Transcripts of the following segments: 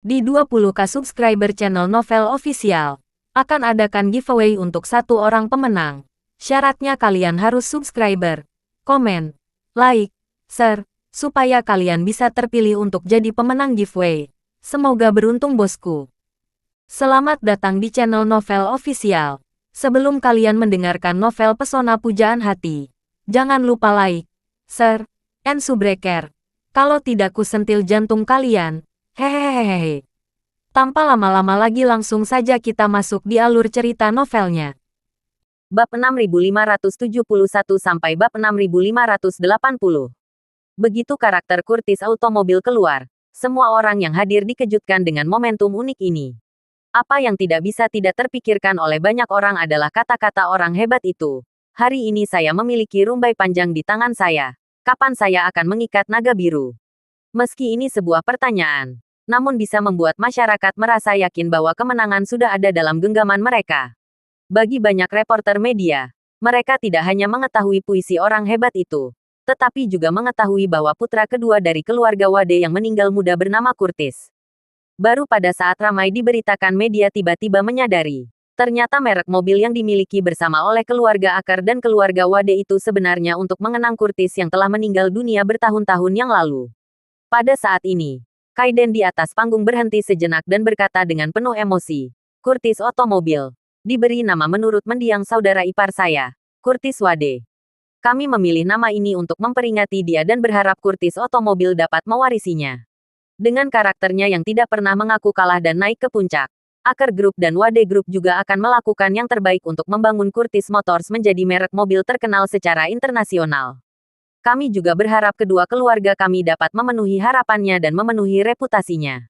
Di 20k subscriber channel Novel Official, akan adakan giveaway untuk satu orang pemenang. Syaratnya kalian harus subscriber, komen, like, share, supaya kalian bisa terpilih untuk jadi pemenang giveaway. Semoga beruntung bosku. Selamat datang di channel Novel Official. Sebelum kalian mendengarkan novel Pesona Pujaan Hati, jangan lupa like, share, and subscribe. Kalau tidak kusentil jantung kalian. Hehehehe. Tanpa lama-lama lagi langsung saja kita masuk di alur cerita novelnya. Bab 6571 sampai bab 6580. Begitu karakter Curtis Automobil keluar, semua orang yang hadir dikejutkan dengan momentum unik ini. Apa yang tidak bisa tidak terpikirkan oleh banyak orang adalah kata-kata orang hebat itu. Hari ini saya memiliki rumbai panjang di tangan saya. Kapan saya akan mengikat naga biru? Meski ini sebuah pertanyaan, namun bisa membuat masyarakat merasa yakin bahwa kemenangan sudah ada dalam genggaman mereka. Bagi banyak reporter media, mereka tidak hanya mengetahui puisi orang hebat itu, tetapi juga mengetahui bahwa putra kedua dari keluarga Wade yang meninggal muda bernama Curtis. Baru pada saat ramai diberitakan media tiba-tiba menyadari, ternyata merek mobil yang dimiliki bersama oleh keluarga Akar dan keluarga Wade itu sebenarnya untuk mengenang Curtis yang telah meninggal dunia bertahun-tahun yang lalu. Pada saat ini, Kaiden di atas panggung berhenti sejenak dan berkata dengan penuh emosi, Curtis Automobil, diberi nama menurut mendiang saudara ipar saya, Curtis Wade. Kami memilih nama ini untuk memperingati dia dan berharap Curtis Automobil dapat mewarisinya. Dengan karakternya yang tidak pernah mengaku kalah dan naik ke puncak, Akar Group dan Wade Group juga akan melakukan yang terbaik untuk membangun Curtis Motors menjadi merek mobil terkenal secara internasional. Kami juga berharap kedua keluarga kami dapat memenuhi harapannya dan memenuhi reputasinya.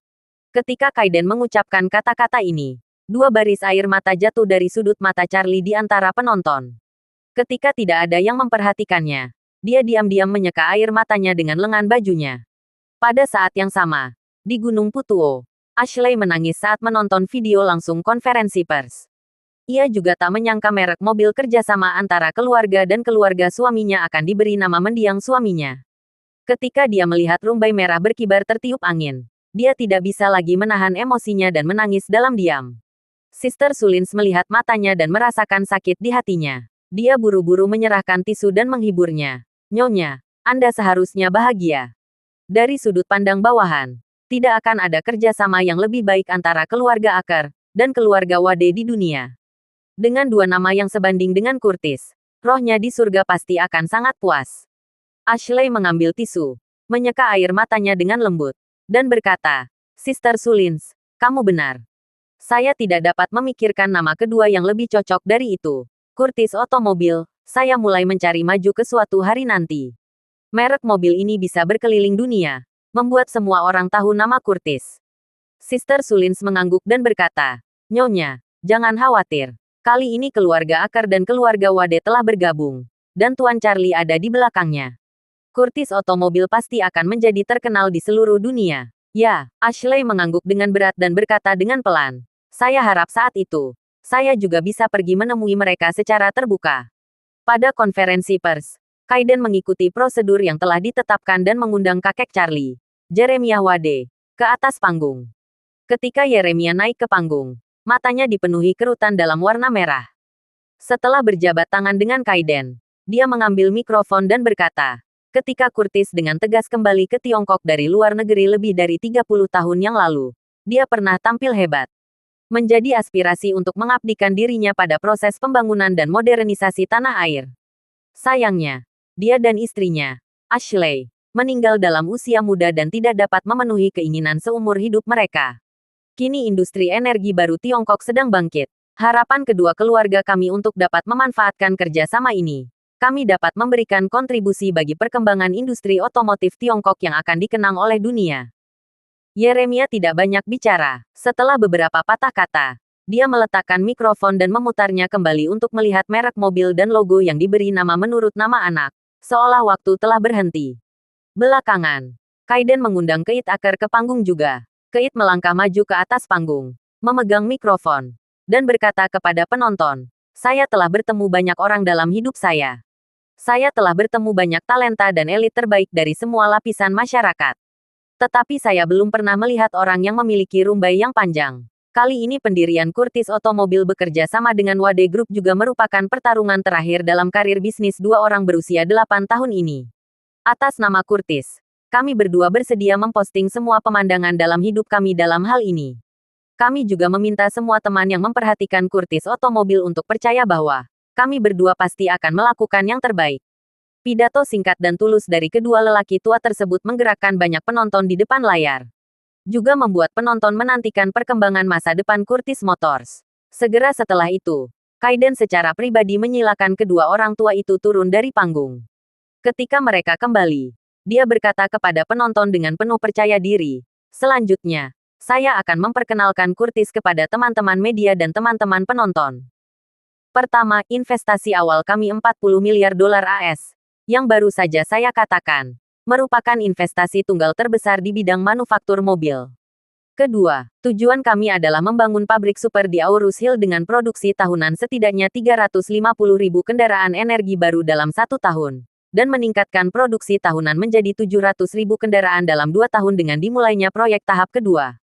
Ketika Kaiden mengucapkan kata-kata ini, dua baris air mata jatuh dari sudut mata Charlie di antara penonton. Ketika tidak ada yang memperhatikannya, dia diam-diam menyeka air matanya dengan lengan bajunya. Pada saat yang sama, di Gunung Putuo, Ashley menangis saat menonton video langsung konferensi pers. Ia juga tak menyangka merek mobil kerjasama antara keluarga dan keluarga suaminya akan diberi nama mendiang suaminya. Ketika dia melihat rumbai merah berkibar tertiup angin, dia tidak bisa lagi menahan emosinya dan menangis dalam diam. Sister Sulins melihat matanya dan merasakan sakit di hatinya. Dia buru-buru menyerahkan tisu dan menghiburnya. Nyonya, Anda seharusnya bahagia. Dari sudut pandang bawahan, tidak akan ada kerjasama yang lebih baik antara keluarga Akar dan keluarga Wade di dunia. Dengan dua nama yang sebanding dengan Curtis, rohnya di surga pasti akan sangat puas. Ashley mengambil tisu, menyeka air matanya dengan lembut, dan berkata, Sister Sulins, kamu benar. Saya tidak dapat memikirkan nama kedua yang lebih cocok dari itu. Curtis Automobil, saya mulai mencari maju ke suatu hari nanti. Merek mobil ini bisa berkeliling dunia, membuat semua orang tahu nama Curtis. Sister Sulins mengangguk dan berkata, Nyonya, jangan khawatir. Kali ini keluarga Akar dan keluarga Wade telah bergabung, dan Tuan Charlie ada di belakangnya. Curtis Automobil pasti akan menjadi terkenal di seluruh dunia. Ya, Ashley mengangguk dengan berat dan berkata dengan pelan. Saya harap saat itu, saya juga bisa pergi menemui mereka secara terbuka. Pada konferensi pers, Kaiden mengikuti prosedur yang telah ditetapkan dan mengundang kakek Charlie, Jeremiah Wade, ke atas panggung. Ketika Jeremiah naik ke panggung, matanya dipenuhi kerutan dalam warna merah. Setelah berjabat tangan dengan Kaiden, dia mengambil mikrofon dan berkata, ketika Curtis dengan tegas kembali ke Tiongkok dari luar negeri lebih dari 30 tahun yang lalu, dia pernah tampil hebat. Menjadi aspirasi untuk mengabdikan dirinya pada proses pembangunan dan modernisasi tanah air. Sayangnya, dia dan istrinya, Ashley, meninggal dalam usia muda dan tidak dapat memenuhi keinginan seumur hidup mereka. Kini industri energi baru Tiongkok sedang bangkit. Harapan kedua keluarga kami untuk dapat memanfaatkan kerjasama ini. Kami dapat memberikan kontribusi bagi perkembangan industri otomotif Tiongkok yang akan dikenang oleh dunia. Jeremiah tidak banyak bicara. Setelah beberapa patah kata, dia meletakkan mikrofon dan memutarnya kembali untuk melihat merek mobil dan logo yang diberi nama menurut nama anak. Seolah waktu telah berhenti. Belakangan, Kaiden mengundang Keit Akar ke panggung juga. Keit melangkah maju ke atas panggung, memegang mikrofon, dan berkata kepada penonton, saya telah bertemu banyak orang dalam hidup saya. Saya telah bertemu banyak talenta dan elit terbaik dari semua lapisan masyarakat. Tetapi saya belum pernah melihat orang yang memiliki rumbai yang panjang. Kali ini pendirian Curtis Automobile bekerja sama dengan Wade Group juga merupakan pertarungan terakhir dalam karir bisnis dua orang berusia 8 tahun ini. Atas nama Curtis, kami berdua bersedia memposting semua pemandangan dalam hidup kami dalam hal ini. Kami juga meminta semua teman yang memperhatikan Curtis Automobile untuk percaya bahwa kami berdua pasti akan melakukan yang terbaik. Pidato singkat dan tulus dari kedua lelaki tua tersebut menggerakkan banyak penonton di depan layar. Juga membuat penonton menantikan perkembangan masa depan Curtis Motors. Segera setelah itu, Kaiden secara pribadi menyilakan kedua orang tua itu turun dari panggung. Ketika mereka kembali, dia berkata kepada penonton dengan penuh percaya diri, "Selanjutnya, saya akan memperkenalkan Curtis kepada teman-teman media dan teman-teman penonton. Pertama, investasi awal kami 40 miliar dolar AS, yang baru saja saya katakan, merupakan investasi tunggal terbesar di bidang manufaktur mobil. Kedua, tujuan kami adalah membangun pabrik super di Aurus Hill dengan produksi tahunan setidaknya 350.000 kendaraan energi baru dalam 1 tahun, dan meningkatkan produksi tahunan menjadi 700.000 kendaraan dalam 2 tahun dengan dimulainya proyek tahap kedua.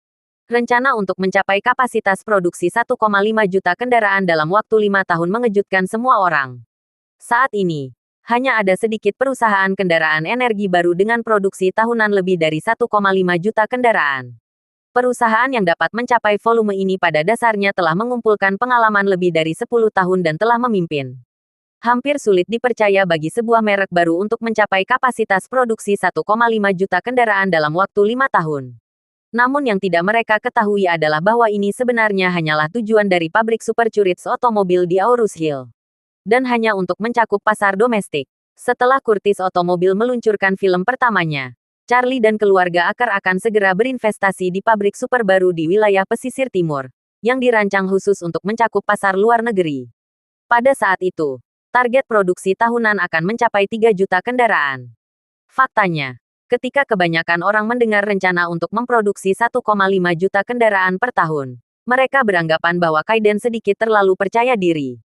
Rencana untuk mencapai kapasitas produksi 1,5 juta kendaraan dalam waktu 5 tahun mengejutkan semua orang. Saat ini, hanya ada sedikit perusahaan kendaraan energi baru dengan produksi tahunan lebih dari 1,5 juta kendaraan. Perusahaan yang dapat mencapai volume ini pada dasarnya telah mengumpulkan pengalaman lebih dari 10 tahun dan telah memimpin. Hampir sulit dipercaya bagi sebuah merek baru untuk mencapai kapasitas produksi 1,5 juta kendaraan dalam waktu 5 tahun. Namun yang tidak mereka ketahui adalah bahwa ini sebenarnya hanyalah tujuan dari pabrik super Curtis Automobile di Aurus Hill. Dan hanya untuk mencakup pasar domestik. Setelah Curtis Automobile meluncurkan film pertamanya, Charlie dan keluarga akan segera berinvestasi di pabrik super baru di wilayah pesisir timur, yang dirancang khusus untuk mencakup pasar luar negeri. Pada saat itu, target produksi tahunan akan mencapai 3 juta kendaraan. Faktanya, ketika kebanyakan orang mendengar rencana untuk memproduksi 1,5 juta kendaraan per tahun, mereka beranggapan bahwa Kaiden sedikit terlalu percaya diri.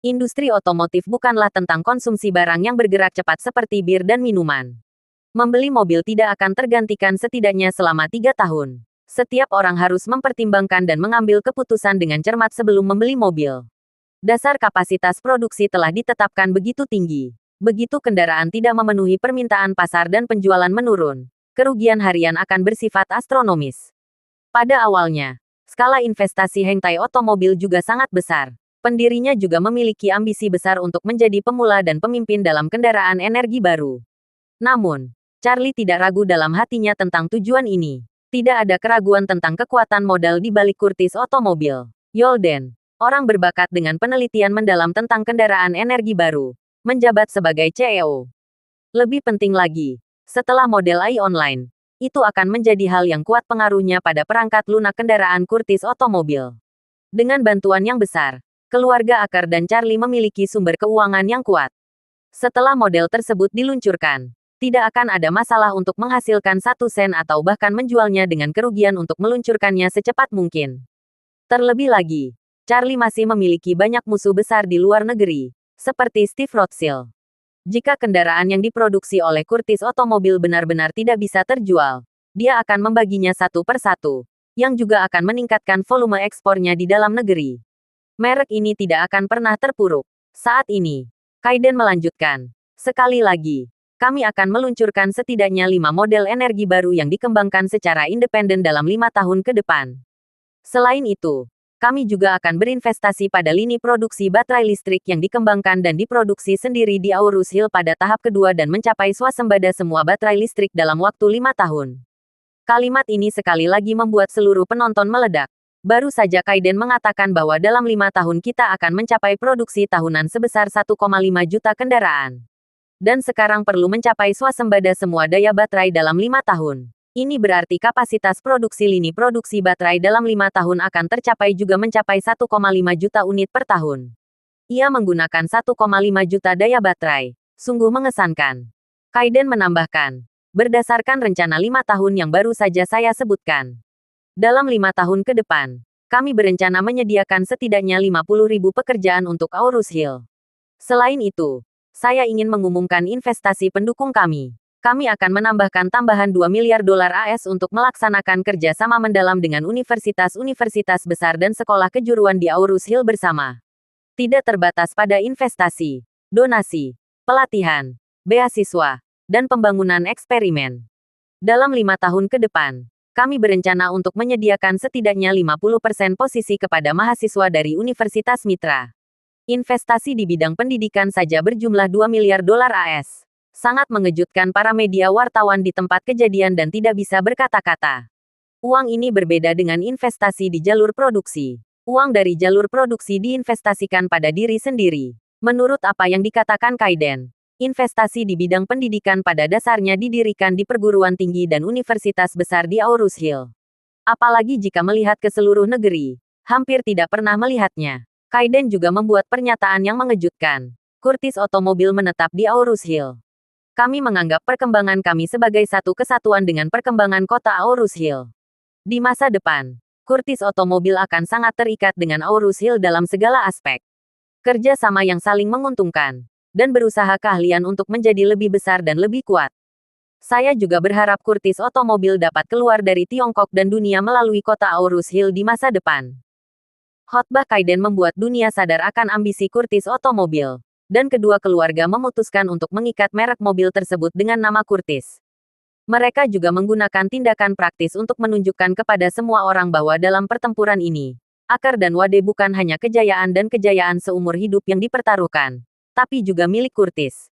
Industri otomotif bukanlah tentang konsumsi barang yang bergerak cepat seperti bir dan minuman. Membeli mobil tidak akan tergantikan setidaknya selama 3 tahun. Setiap orang harus mempertimbangkan dan mengambil keputusan dengan cermat sebelum membeli mobil. Dasar kapasitas produksi telah ditetapkan begitu tinggi. Begitu kendaraan tidak memenuhi permintaan pasar dan penjualan menurun, kerugian harian akan bersifat astronomis. Pada awalnya, skala investasi Hengtai Otomobil juga sangat besar. Pendirinya juga memiliki ambisi besar untuk menjadi pemula dan pemimpin dalam kendaraan energi baru. Namun, Charlie tidak ragu dalam hatinya tentang tujuan ini. Tidak ada keraguan tentang kekuatan modal di balik Curtis Automobile. Yolden, orang berbakat dengan penelitian mendalam tentang kendaraan energi baru, menjabat sebagai CEO. Lebih penting lagi, setelah model AI online, itu akan menjadi hal yang kuat pengaruhnya pada perangkat lunak kendaraan Curtis Automobile. Dengan bantuan yang besar, keluarga Acker dan Charlie memiliki sumber keuangan yang kuat. Setelah model tersebut diluncurkan, tidak akan ada masalah untuk menghasilkan 1 sen atau bahkan menjualnya dengan kerugian untuk meluncurkannya secepat mungkin. Terlebih lagi, Charlie masih memiliki banyak musuh besar di luar negeri, seperti Steve Rothschild. Jika kendaraan yang diproduksi oleh Curtis Automobile benar-benar tidak bisa terjual, dia akan membaginya satu per satu, yang juga akan meningkatkan volume ekspornya di dalam negeri. Merek ini tidak akan pernah terpuruk. Saat ini, Kaiden melanjutkan. Sekali lagi, kami akan meluncurkan setidaknya 5 model energi baru yang dikembangkan secara independen dalam 5 tahun ke depan. Selain itu, kami juga akan berinvestasi pada lini produksi baterai listrik yang dikembangkan dan diproduksi sendiri di Aurus Hill pada tahap kedua dan mencapai swasembada semua baterai listrik dalam waktu 5 tahun. Kalimat ini sekali lagi membuat seluruh penonton meledak. Baru saja Kaiden mengatakan bahwa dalam 5 tahun kita akan mencapai produksi tahunan sebesar 1,5 juta kendaraan. Dan sekarang perlu mencapai swasembada semua daya baterai dalam 5 tahun. Ini berarti kapasitas produksi lini produksi baterai dalam 5 tahun akan tercapai juga mencapai 1,5 juta unit per tahun. Ia menggunakan 1,5 juta daya baterai. Sungguh mengesankan. Kaiden menambahkan, berdasarkan rencana 5 tahun yang baru saja saya sebutkan. Dalam 5 tahun ke depan, kami berencana menyediakan setidaknya 50.000 pekerjaan untuk Aurus Hill. Selain itu, saya ingin mengumumkan investasi pendukung kami. Kami akan menambahkan tambahan 2 miliar dolar AS untuk melaksanakan kerja sama mendalam dengan universitas-universitas besar dan sekolah kejuruan di Aurus Hill bersama. Tidak terbatas pada investasi, donasi, pelatihan, beasiswa, dan pembangunan eksperimen. Dalam 5 tahun ke depan, kami berencana untuk menyediakan setidaknya 50% posisi kepada mahasiswa dari universitas mitra. Investasi di bidang pendidikan saja berjumlah 2 miliar dolar AS. Sangat mengejutkan para media wartawan di tempat kejadian dan tidak bisa berkata-kata. Uang ini berbeda dengan investasi di jalur produksi. Uang dari jalur produksi diinvestasikan pada diri sendiri. Menurut apa yang dikatakan Kaiden, investasi di bidang pendidikan pada dasarnya didirikan di perguruan tinggi dan universitas besar di Aurus Hill. Apalagi jika melihat ke seluruh negeri, hampir tidak pernah melihatnya. Kaiden juga membuat pernyataan yang mengejutkan. Curtis Automobile menetap di Aurus Hill. Kami menganggap perkembangan kami sebagai satu kesatuan dengan perkembangan kota Aurus Hill. Di masa depan, Curtis Automobile akan sangat terikat dengan Aurus Hill dalam segala aspek. Kerja sama yang saling menguntungkan, dan berusaha keahlian untuk menjadi lebih besar dan lebih kuat. Saya juga berharap Curtis Automobile dapat keluar dari Tiongkok dan dunia melalui kota Aurus Hill di masa depan. Khotbah Kaiden membuat dunia sadar akan ambisi Curtis Automobile. Dan kedua keluarga memutuskan untuk mengikat merek mobil tersebut dengan nama Curtis. Mereka juga menggunakan tindakan praktis untuk menunjukkan kepada semua orang bahwa dalam pertempuran ini, Akar dan Wade bukan hanya kejayaan dan kejayaan seumur hidup yang dipertaruhkan, tapi juga milik Curtis.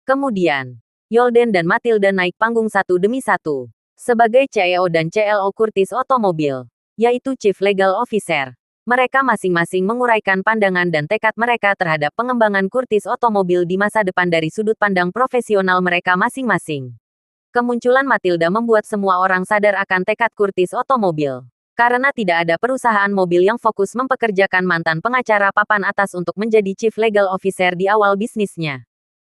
Kemudian, Yolden dan Matilda naik panggung satu demi satu, sebagai CEO dan CLO Curtis Automobile, yaitu Chief Legal Officer. Mereka masing-masing menguraikan pandangan dan tekad mereka terhadap pengembangan Curtis Automobile di masa depan dari sudut pandang profesional mereka masing-masing. Kemunculan Matilda membuat semua orang sadar akan tekad Curtis Automobile. Karena tidak ada perusahaan mobil yang fokus mempekerjakan mantan pengacara papan atas untuk menjadi Chief Legal Officer di awal bisnisnya.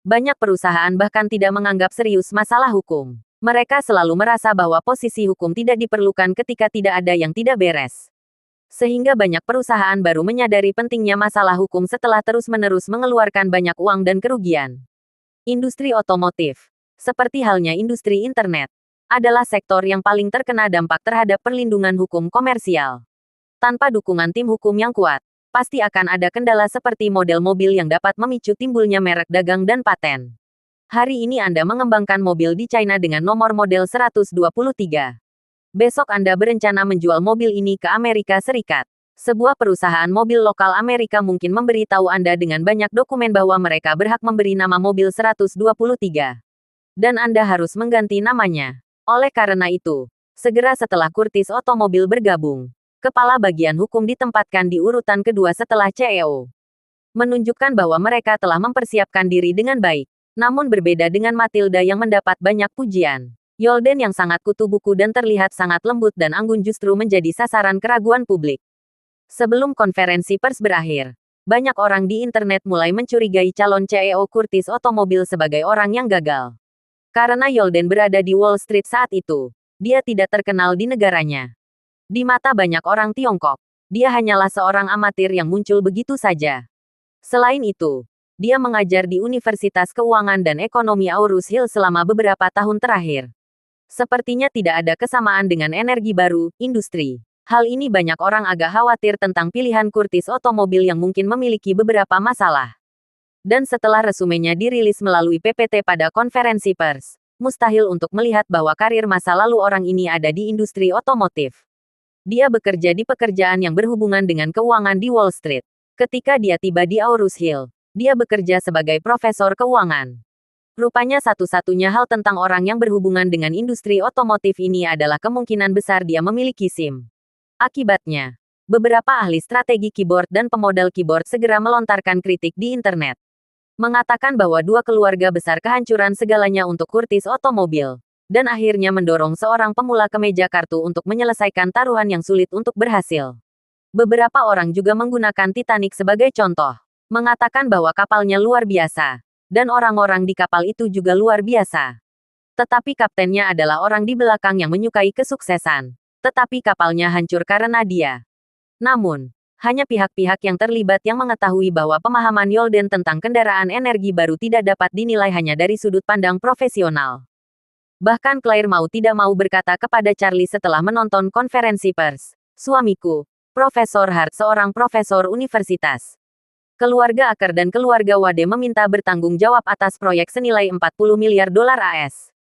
Banyak perusahaan bahkan tidak menganggap serius masalah hukum. Mereka selalu merasa bahwa posisi hukum tidak diperlukan ketika tidak ada yang tidak beres. Sehingga banyak perusahaan baru menyadari pentingnya masalah hukum setelah terus-menerus mengeluarkan banyak uang dan kerugian. Industri otomotif, seperti halnya industri internet, adalah sektor yang paling terkena dampak terhadap perlindungan hukum komersial. Tanpa dukungan tim hukum yang kuat, pasti akan ada kendala seperti model mobil yang dapat memicu timbulnya merek dagang dan paten. Hari ini Anda mengembangkan mobil di China dengan nomor model 123. Besok Anda berencana menjual mobil ini ke Amerika Serikat. Sebuah perusahaan mobil lokal Amerika mungkin memberitahu Anda dengan banyak dokumen bahwa mereka berhak memberi nama mobil 123. Dan Anda harus mengganti namanya. Oleh karena itu, segera setelah Curtis Automobile bergabung, kepala bagian hukum ditempatkan di urutan kedua setelah CEO. Menunjukkan bahwa mereka telah mempersiapkan diri dengan baik. Namun berbeda dengan Matilda yang mendapat banyak pujian. Yolden yang sangat kutu buku dan terlihat sangat lembut dan anggun justru menjadi sasaran keraguan publik. Sebelum konferensi pers berakhir, banyak orang di internet mulai mencurigai calon CEO Curtis Automobile sebagai orang yang gagal. Karena Yolden berada di Wall Street saat itu, dia tidak terkenal di negaranya. Di mata banyak orang Tiongkok, dia hanyalah seorang amatir yang muncul begitu saja. Selain itu, dia mengajar di Universitas Keuangan dan Ekonomi Aurus Hill selama beberapa tahun terakhir. Sepertinya tidak ada kesamaan dengan energi baru, industri. Hal ini banyak orang agak khawatir tentang pilihan Curtis Automobile yang mungkin memiliki beberapa masalah. Dan setelah resumenya dirilis melalui PPT pada konferensi pers, mustahil untuk melihat bahwa karir masa lalu orang ini ada di industri otomotif. Dia bekerja di pekerjaan yang berhubungan dengan keuangan di Wall Street. Ketika dia tiba di Aurus Hill, dia bekerja sebagai profesor keuangan. Rupanya satu-satunya hal tentang orang yang berhubungan dengan industri otomotif ini adalah kemungkinan besar dia memiliki SIM. Akibatnya, beberapa ahli strategi keyboard dan pemodal keyboard segera melontarkan kritik di internet. Mengatakan bahwa dua keluarga besar kehancuran segalanya untuk Curtis Automobile. Dan akhirnya mendorong seorang pemula kemeja kartu untuk menyelesaikan taruhan yang sulit untuk berhasil. Beberapa orang juga menggunakan Titanic sebagai contoh. Mengatakan bahwa kapalnya luar biasa. Dan orang-orang di kapal itu juga luar biasa. Tetapi kaptennya adalah orang di belakang yang menyukai kesuksesan. Tetapi kapalnya hancur karena dia. Namun, hanya pihak-pihak yang terlibat yang mengetahui bahwa pemahaman Yolden tentang kendaraan energi baru tidak dapat dinilai hanya dari sudut pandang profesional. Bahkan Claire mau tidak mau berkata kepada Charlie setelah menonton konferensi pers. Suamiku, Profesor Hart, seorang profesor universitas. Keluarga Aker dan keluarga Wade meminta bertanggung jawab atas proyek senilai 40 miliar dolar AS.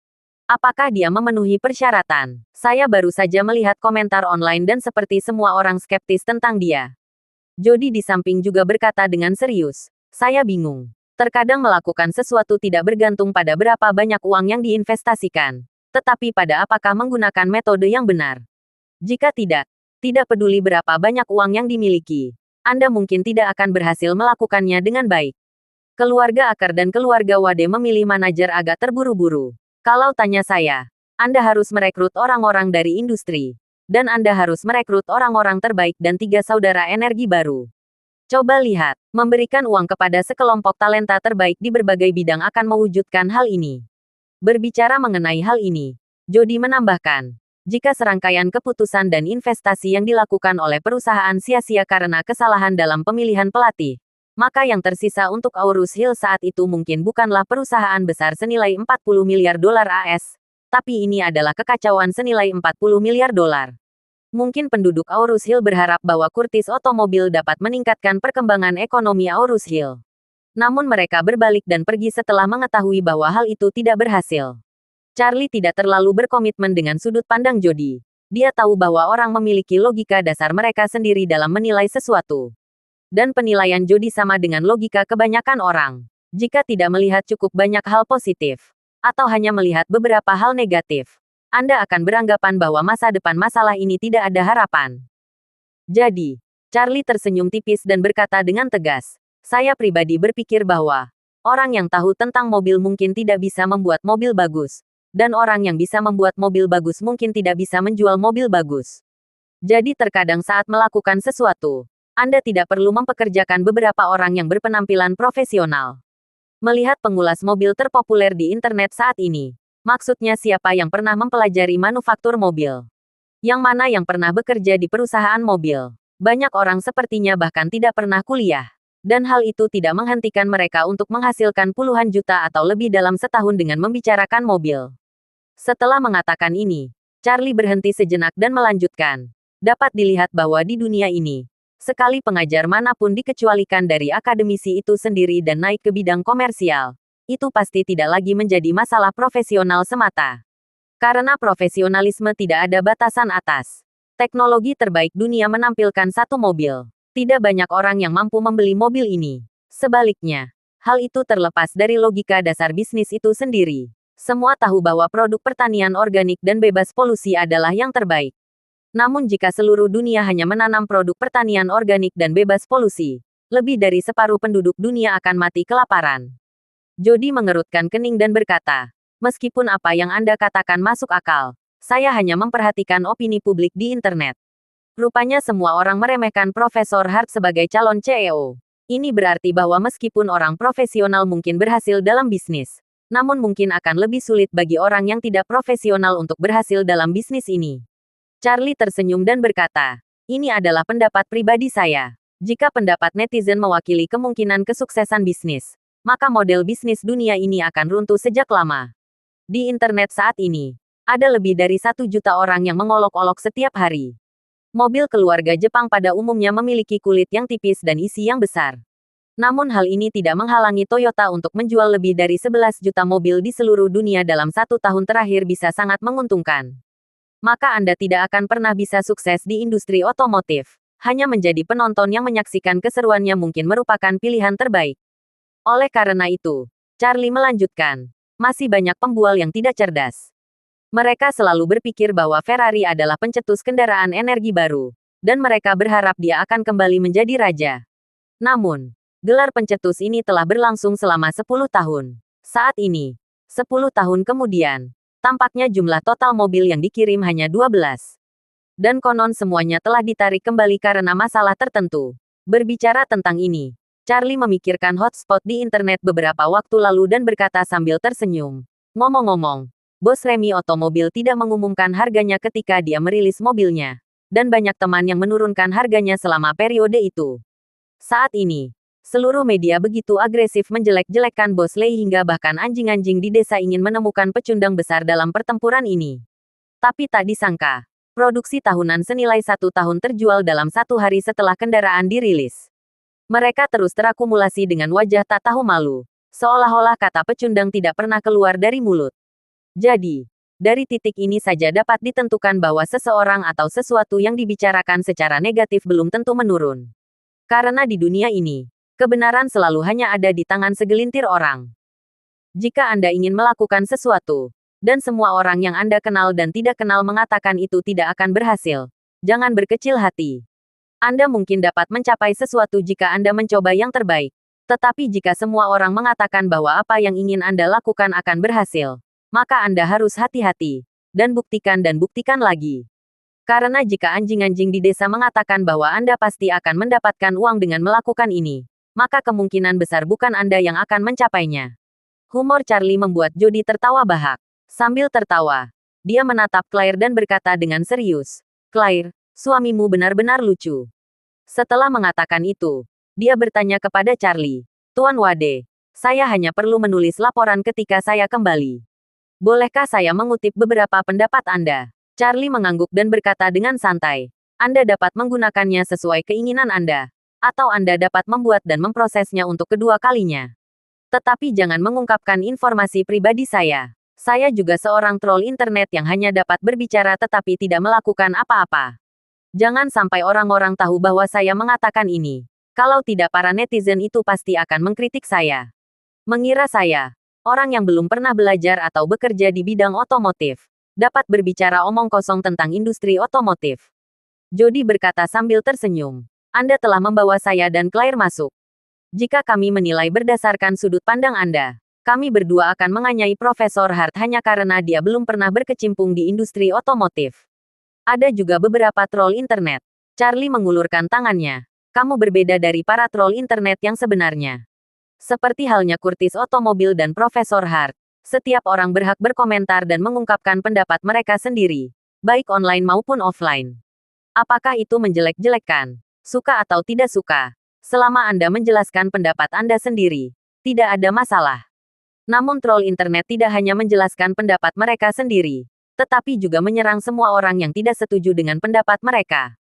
Apakah dia memenuhi persyaratan? Saya baru saja melihat komentar online dan seperti semua orang skeptis tentang dia. Jody di samping juga berkata dengan serius. Saya bingung. Terkadang melakukan sesuatu tidak bergantung pada berapa banyak uang yang diinvestasikan, tetapi pada apakah menggunakan metode yang benar. Jika tidak peduli berapa banyak uang yang dimiliki, Anda mungkin tidak akan berhasil melakukannya dengan baik. Keluarga Aker dan keluarga Wade memilih manajer agak terburu-buru. Kalau tanya saya, Anda harus merekrut orang-orang dari industri. Dan Anda harus merekrut orang-orang terbaik dan 3 saudara energi baru. Coba lihat, memberikan uang kepada sekelompok talenta terbaik di berbagai bidang akan mewujudkan hal ini. Berbicara mengenai hal ini, Jody menambahkan, jika serangkaian keputusan dan investasi yang dilakukan oleh perusahaan sia-sia karena kesalahan dalam pemilihan pelatih, maka yang tersisa untuk Aurus Hill saat itu mungkin bukanlah perusahaan besar senilai 40 miliar dolar AS, tapi ini adalah kekacauan senilai 40 miliar dolar. Mungkin penduduk Aurus Hill berharap bahwa Curtis Automobile dapat meningkatkan perkembangan ekonomi Aurus Hill. Namun mereka berbalik dan pergi setelah mengetahui bahwa hal itu tidak berhasil. Charlie tidak terlalu berkomitmen dengan sudut pandang Jody. Dia tahu bahwa orang memiliki logika dasar mereka sendiri dalam menilai sesuatu. Dan penilaian Jody sama dengan logika kebanyakan orang. Jika tidak melihat cukup banyak hal positif, atau hanya melihat beberapa hal negatif, Anda akan beranggapan bahwa masa depan masalah ini tidak ada harapan. Jadi, Charlie tersenyum tipis dan berkata dengan tegas, saya pribadi berpikir bahwa orang yang tahu tentang mobil mungkin tidak bisa membuat mobil bagus, dan orang yang bisa membuat mobil bagus mungkin tidak bisa menjual mobil bagus. Jadi terkadang saat melakukan sesuatu, Anda tidak perlu mempekerjakan beberapa orang yang berpenampilan profesional. Melihat pengulas mobil terpopuler di internet saat ini, maksudnya siapa yang pernah mempelajari manufaktur mobil? Yang mana yang pernah bekerja di perusahaan mobil? Banyak orang sepertinya bahkan tidak pernah kuliah. Dan hal itu tidak menghentikan mereka untuk menghasilkan puluhan juta atau lebih dalam setahun dengan membicarakan mobil. Setelah mengatakan ini, Charlie berhenti sejenak dan melanjutkan. Dapat dilihat bahwa di dunia ini, sekali pengajar manapun dikecualikan dari akademisi itu sendiri dan naik ke bidang komersial, itu pasti tidak lagi menjadi masalah profesional semata. Karena profesionalisme tidak ada batasan atas. Teknologi terbaik dunia menampilkan satu mobil. Tidak banyak orang yang mampu membeli mobil ini. Sebaliknya, hal itu terlepas dari logika dasar bisnis itu sendiri. Semua tahu bahwa produk pertanian organik dan bebas polusi adalah yang terbaik. Namun jika seluruh dunia hanya menanam produk pertanian organik dan bebas polusi, lebih dari separuh penduduk dunia akan mati kelaparan. Jody mengerutkan kening dan berkata, meskipun apa yang Anda katakan masuk akal, saya hanya memperhatikan opini publik di internet. Rupanya semua orang meremehkan Profesor Hart sebagai calon CEO. Ini berarti bahwa meskipun orang profesional mungkin berhasil dalam bisnis, namun mungkin akan lebih sulit bagi orang yang tidak profesional untuk berhasil dalam bisnis ini. Charlie tersenyum dan berkata, ini adalah pendapat pribadi saya. Jika pendapat netizen mewakili kemungkinan kesuksesan bisnis, maka model bisnis dunia ini akan runtuh sejak lama. Di internet saat ini, ada lebih dari 1 juta orang yang mengolok-olok setiap hari. Mobil keluarga Jepang pada umumnya memiliki kulit yang tipis dan isi yang besar. Namun hal ini tidak menghalangi Toyota untuk menjual lebih dari 11 juta mobil di seluruh dunia dalam 1 tahun terakhir bisa sangat menguntungkan. Maka Anda tidak akan pernah bisa sukses di industri otomotif. Hanya menjadi penonton yang menyaksikan keseruannya mungkin merupakan pilihan terbaik. Oleh karena itu, Charlie melanjutkan, masih banyak pembual yang tidak cerdas. Mereka selalu berpikir bahwa Ferrari adalah pencetus kendaraan energi baru, dan mereka berharap dia akan kembali menjadi raja. Namun, gelar pencetus ini telah berlangsung selama 10 tahun. Saat ini, 10 tahun kemudian, tampaknya jumlah total mobil yang dikirim hanya 12. Dan konon semuanya telah ditarik kembali karena masalah tertentu. Berbicara tentang ini, Charlie memikirkan hotspot di internet beberapa waktu lalu dan berkata sambil tersenyum. Ngomong-ngomong, bos Remy Otomobil tidak mengumumkan harganya ketika dia merilis mobilnya. Dan banyak teman yang menurunkan harganya selama periode itu. Saat ini, Seluruh media begitu agresif menjelek-jelekkan Bos Lei hingga bahkan anjing-anjing di desa ingin menemukan pecundang besar dalam pertempuran ini. Tapi tak disangka, produksi tahunan senilai 1 tahun terjual dalam 1 hari setelah kendaraan dirilis. Mereka terus terakumulasi dengan wajah tak tahu malu, seolah-olah kata pecundang tidak pernah keluar dari mulut. Jadi, dari titik ini saja dapat ditentukan bahwa seseorang atau sesuatu yang dibicarakan secara negatif belum tentu menurun. Karena di dunia ini, kebenaran selalu hanya ada di tangan segelintir orang. Jika Anda ingin melakukan sesuatu, dan semua orang yang Anda kenal dan tidak kenal mengatakan itu tidak akan berhasil, jangan berkecil hati. Anda mungkin dapat mencapai sesuatu jika Anda mencoba yang terbaik. Tetapi jika semua orang mengatakan bahwa apa yang ingin Anda lakukan akan berhasil, maka Anda harus hati-hati, dan buktikan lagi. Karena jika anjing-anjing di desa mengatakan bahwa Anda pasti akan mendapatkan uang dengan melakukan ini, maka kemungkinan besar bukan Anda yang akan mencapainya. Humor Charlie membuat Jody tertawa bahak. Sambil tertawa, dia menatap Claire dan berkata dengan serius, "Claire, suamimu benar-benar lucu." Setelah mengatakan itu, dia bertanya kepada Charlie, "Tuan Wade, saya hanya perlu menulis laporan ketika saya kembali. Bolehkah saya mengutip beberapa pendapat Anda?" Charlie mengangguk dan berkata dengan santai, "Anda dapat menggunakannya sesuai keinginan Anda. Atau Anda dapat membuat dan memprosesnya untuk kedua kalinya. Tetapi jangan mengungkapkan informasi pribadi saya. Saya juga seorang troll internet yang hanya dapat berbicara tetapi tidak melakukan apa-apa. Jangan sampai orang-orang tahu bahwa saya mengatakan ini. Kalau tidak para netizen itu pasti akan mengkritik saya. Mengira saya, orang yang belum pernah belajar atau bekerja di bidang otomotif, dapat berbicara omong kosong tentang industri otomotif." Jody berkata sambil tersenyum, "Anda telah membawa saya dan Claire masuk. Jika kami menilai berdasarkan sudut pandang Anda, kami berdua akan menganyai Profesor Hart hanya karena dia belum pernah berkecimpung di industri otomotif. Ada juga beberapa troll internet." Charlie mengulurkan tangannya. "Kamu berbeda dari para troll internet yang sebenarnya. Seperti halnya Curtis Otomobil dan Profesor Hart, setiap orang berhak berkomentar dan mengungkapkan pendapat mereka sendiri, baik online maupun offline. Apakah itu menjelek-jelekkan? Suka atau tidak suka? Selama Anda menjelaskan pendapat Anda sendiri, tidak ada masalah." Namun troll internet tidak hanya menjelaskan pendapat mereka sendiri, tetapi juga menyerang semua orang yang tidak setuju dengan pendapat mereka.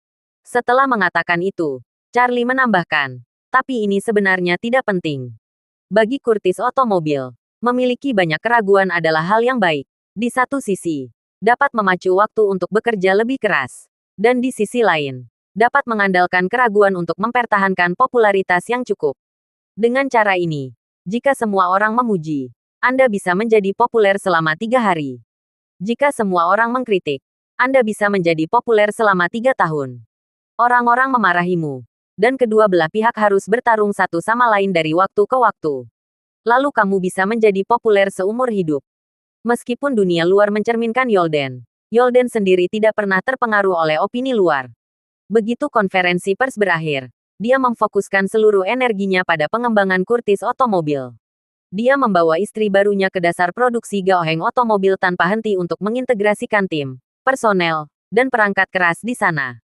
Setelah mengatakan itu, Charlie menambahkan, "Tapi ini sebenarnya tidak penting. Bagi Curtis Otomobil, memiliki banyak keraguan adalah hal yang baik. Di satu sisi, dapat memacu waktu untuk bekerja lebih keras. Dan di sisi lain, dapat mengandalkan keraguan untuk mempertahankan popularitas yang cukup. Dengan cara ini, jika semua orang memuji, Anda bisa menjadi populer selama 3 hari. Jika semua orang mengkritik, Anda bisa menjadi populer selama 3 tahun. Orang-orang memarahimu, dan kedua belah pihak harus bertarung satu sama lain dari waktu ke waktu. Lalu kamu bisa menjadi populer seumur hidup." Meskipun dunia luar mencerminkan Yolden, Yolden sendiri tidak pernah terpengaruh oleh opini luar. Begitu konferensi pers berakhir, dia memfokuskan seluruh energinya pada pengembangan Curtis Otomobil. Dia membawa istri barunya ke dasar produksi Gaoheng Otomobil tanpa henti untuk mengintegrasikan tim, personel, dan perangkat keras di sana.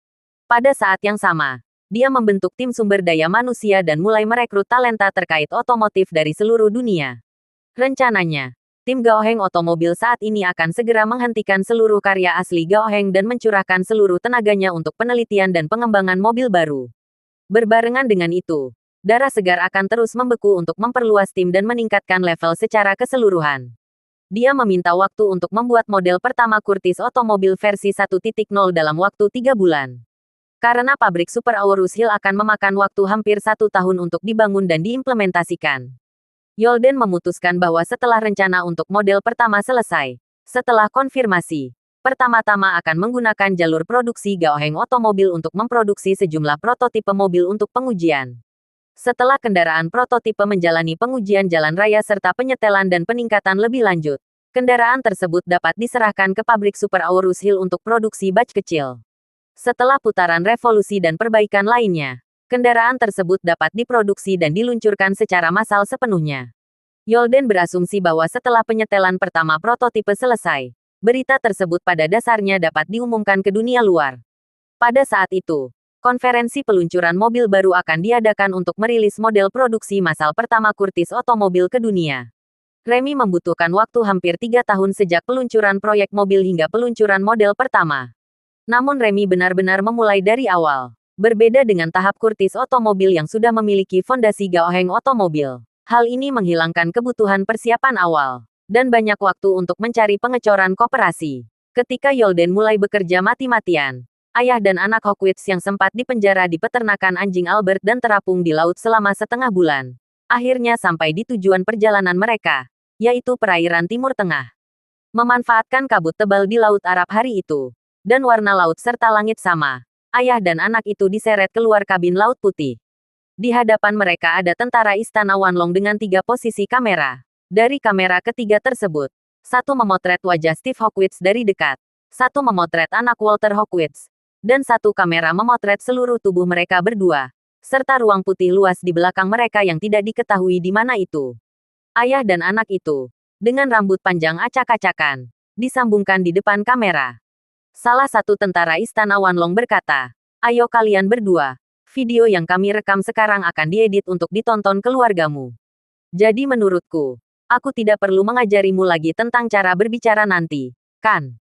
Pada saat yang sama, dia membentuk tim sumber daya manusia dan mulai merekrut talenta terkait otomotif dari seluruh dunia. Rencananya, tim Gaoheng Otomobil saat ini akan segera menghentikan seluruh karya asli Gaoheng dan mencurahkan seluruh tenaganya untuk penelitian dan pengembangan mobil baru. Berbarengan dengan itu, darah segar akan terus membeku untuk memperluas tim dan meningkatkan level secara keseluruhan. Dia meminta waktu untuk membuat model pertama Curtis Otomobil versi 1.0 dalam waktu 3 bulan. Karena pabrik Super Aurus Hill akan memakan waktu hampir 1 tahun untuk dibangun dan diimplementasikan. Yolden memutuskan bahwa setelah rencana untuk model pertama selesai, setelah konfirmasi, pertama-tama akan menggunakan jalur produksi Gaoheng Otomobil untuk memproduksi sejumlah prototipe mobil untuk pengujian. Setelah kendaraan prototipe menjalani pengujian jalan raya serta penyetelan dan peningkatan lebih lanjut, kendaraan tersebut dapat diserahkan ke pabrik Super Aurus Hill untuk produksi batch kecil. Setelah putaran revolusi dan perbaikan lainnya, kendaraan tersebut dapat diproduksi dan diluncurkan secara massal sepenuhnya. Yolden berasumsi bahwa setelah penyetelan pertama prototipe selesai, berita tersebut pada dasarnya dapat diumumkan ke dunia luar. Pada saat itu, Konferensi peluncuran mobil baru akan diadakan untuk merilis model produksi massal pertama Curtiss Automobil ke dunia. Remy membutuhkan waktu hampir 3 tahun sejak peluncuran proyek mobil hingga peluncuran model pertama. Namun Remy benar-benar memulai dari awal. Berbeda dengan tahap Curtiss Automobil yang sudah memiliki fondasi Gaoheng Automobil. Hal ini menghilangkan kebutuhan persiapan awal dan banyak waktu untuk mencari pengecoran kooperasi. Ketika Yolden mulai bekerja mati-matian, ayah dan anak Hawkwids yang sempat dipenjara di peternakan anjing Albert dan terapung di laut selama setengah bulan, akhirnya sampai di tujuan perjalanan mereka, yaitu perairan Timur Tengah. Memanfaatkan kabut tebal di Laut Arab hari itu, dan warna laut serta langit sama, ayah dan anak itu diseret keluar kabin Laut Putih. Di hadapan mereka ada tentara Istana Wanlong dengan 3 posisi kamera. Dari kamera ketiga tersebut, satu memotret wajah Steve Hawkwids dari dekat, satu memotret anak Walter Hawkwids, dan satu kamera memotret seluruh tubuh mereka berdua, serta ruang putih luas di belakang mereka yang tidak diketahui di mana itu. Ayah dan anak itu, dengan rambut panjang acak-acakan, disambungkan di depan kamera. Salah satu tentara Istana Wanlong berkata, "Ayo kalian berdua, video yang kami rekam sekarang akan diedit untuk ditonton keluargamu. Jadi menurutku, aku tidak perlu mengajarimu lagi tentang cara berbicara nanti, kan?"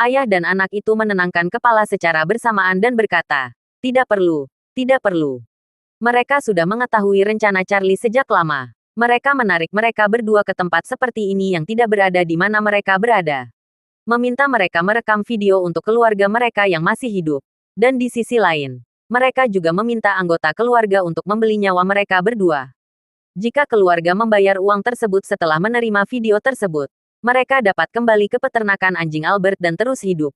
Ayah dan anak itu menenangkan kepala secara bersamaan dan berkata, "Tidak perlu, tidak perlu." Mereka sudah mengetahui rencana Charlie sejak lama. Mereka menarik mereka berdua ke tempat seperti ini yang tidak berada di mana mereka berada. Meminta mereka merekam video untuk keluarga mereka yang masih hidup. Dan di sisi lain, mereka juga meminta anggota keluarga untuk membeli nyawa mereka berdua. Jika keluarga membayar uang tersebut setelah menerima video tersebut, mereka dapat kembali ke peternakan anjing Albert dan terus hidup.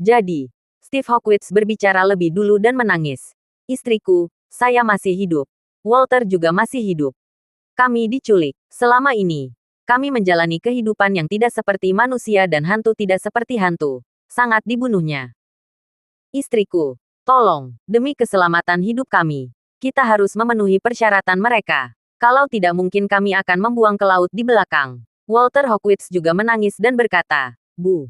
Jadi, Steve Hawkwids berbicara lebih dulu dan menangis. "Istriku, saya masih hidup. Walter juga masih hidup. Kami diculik. Selama ini, kami menjalani kehidupan yang tidak seperti manusia dan hantu tidak seperti hantu. Sangat dibunuhnya. Istriku, tolong, demi keselamatan hidup kami, kita harus memenuhi persyaratan mereka. Kalau tidak mungkin kami akan membuang ke laut di belakang." Walter Hawkwids juga menangis dan berkata, Bu,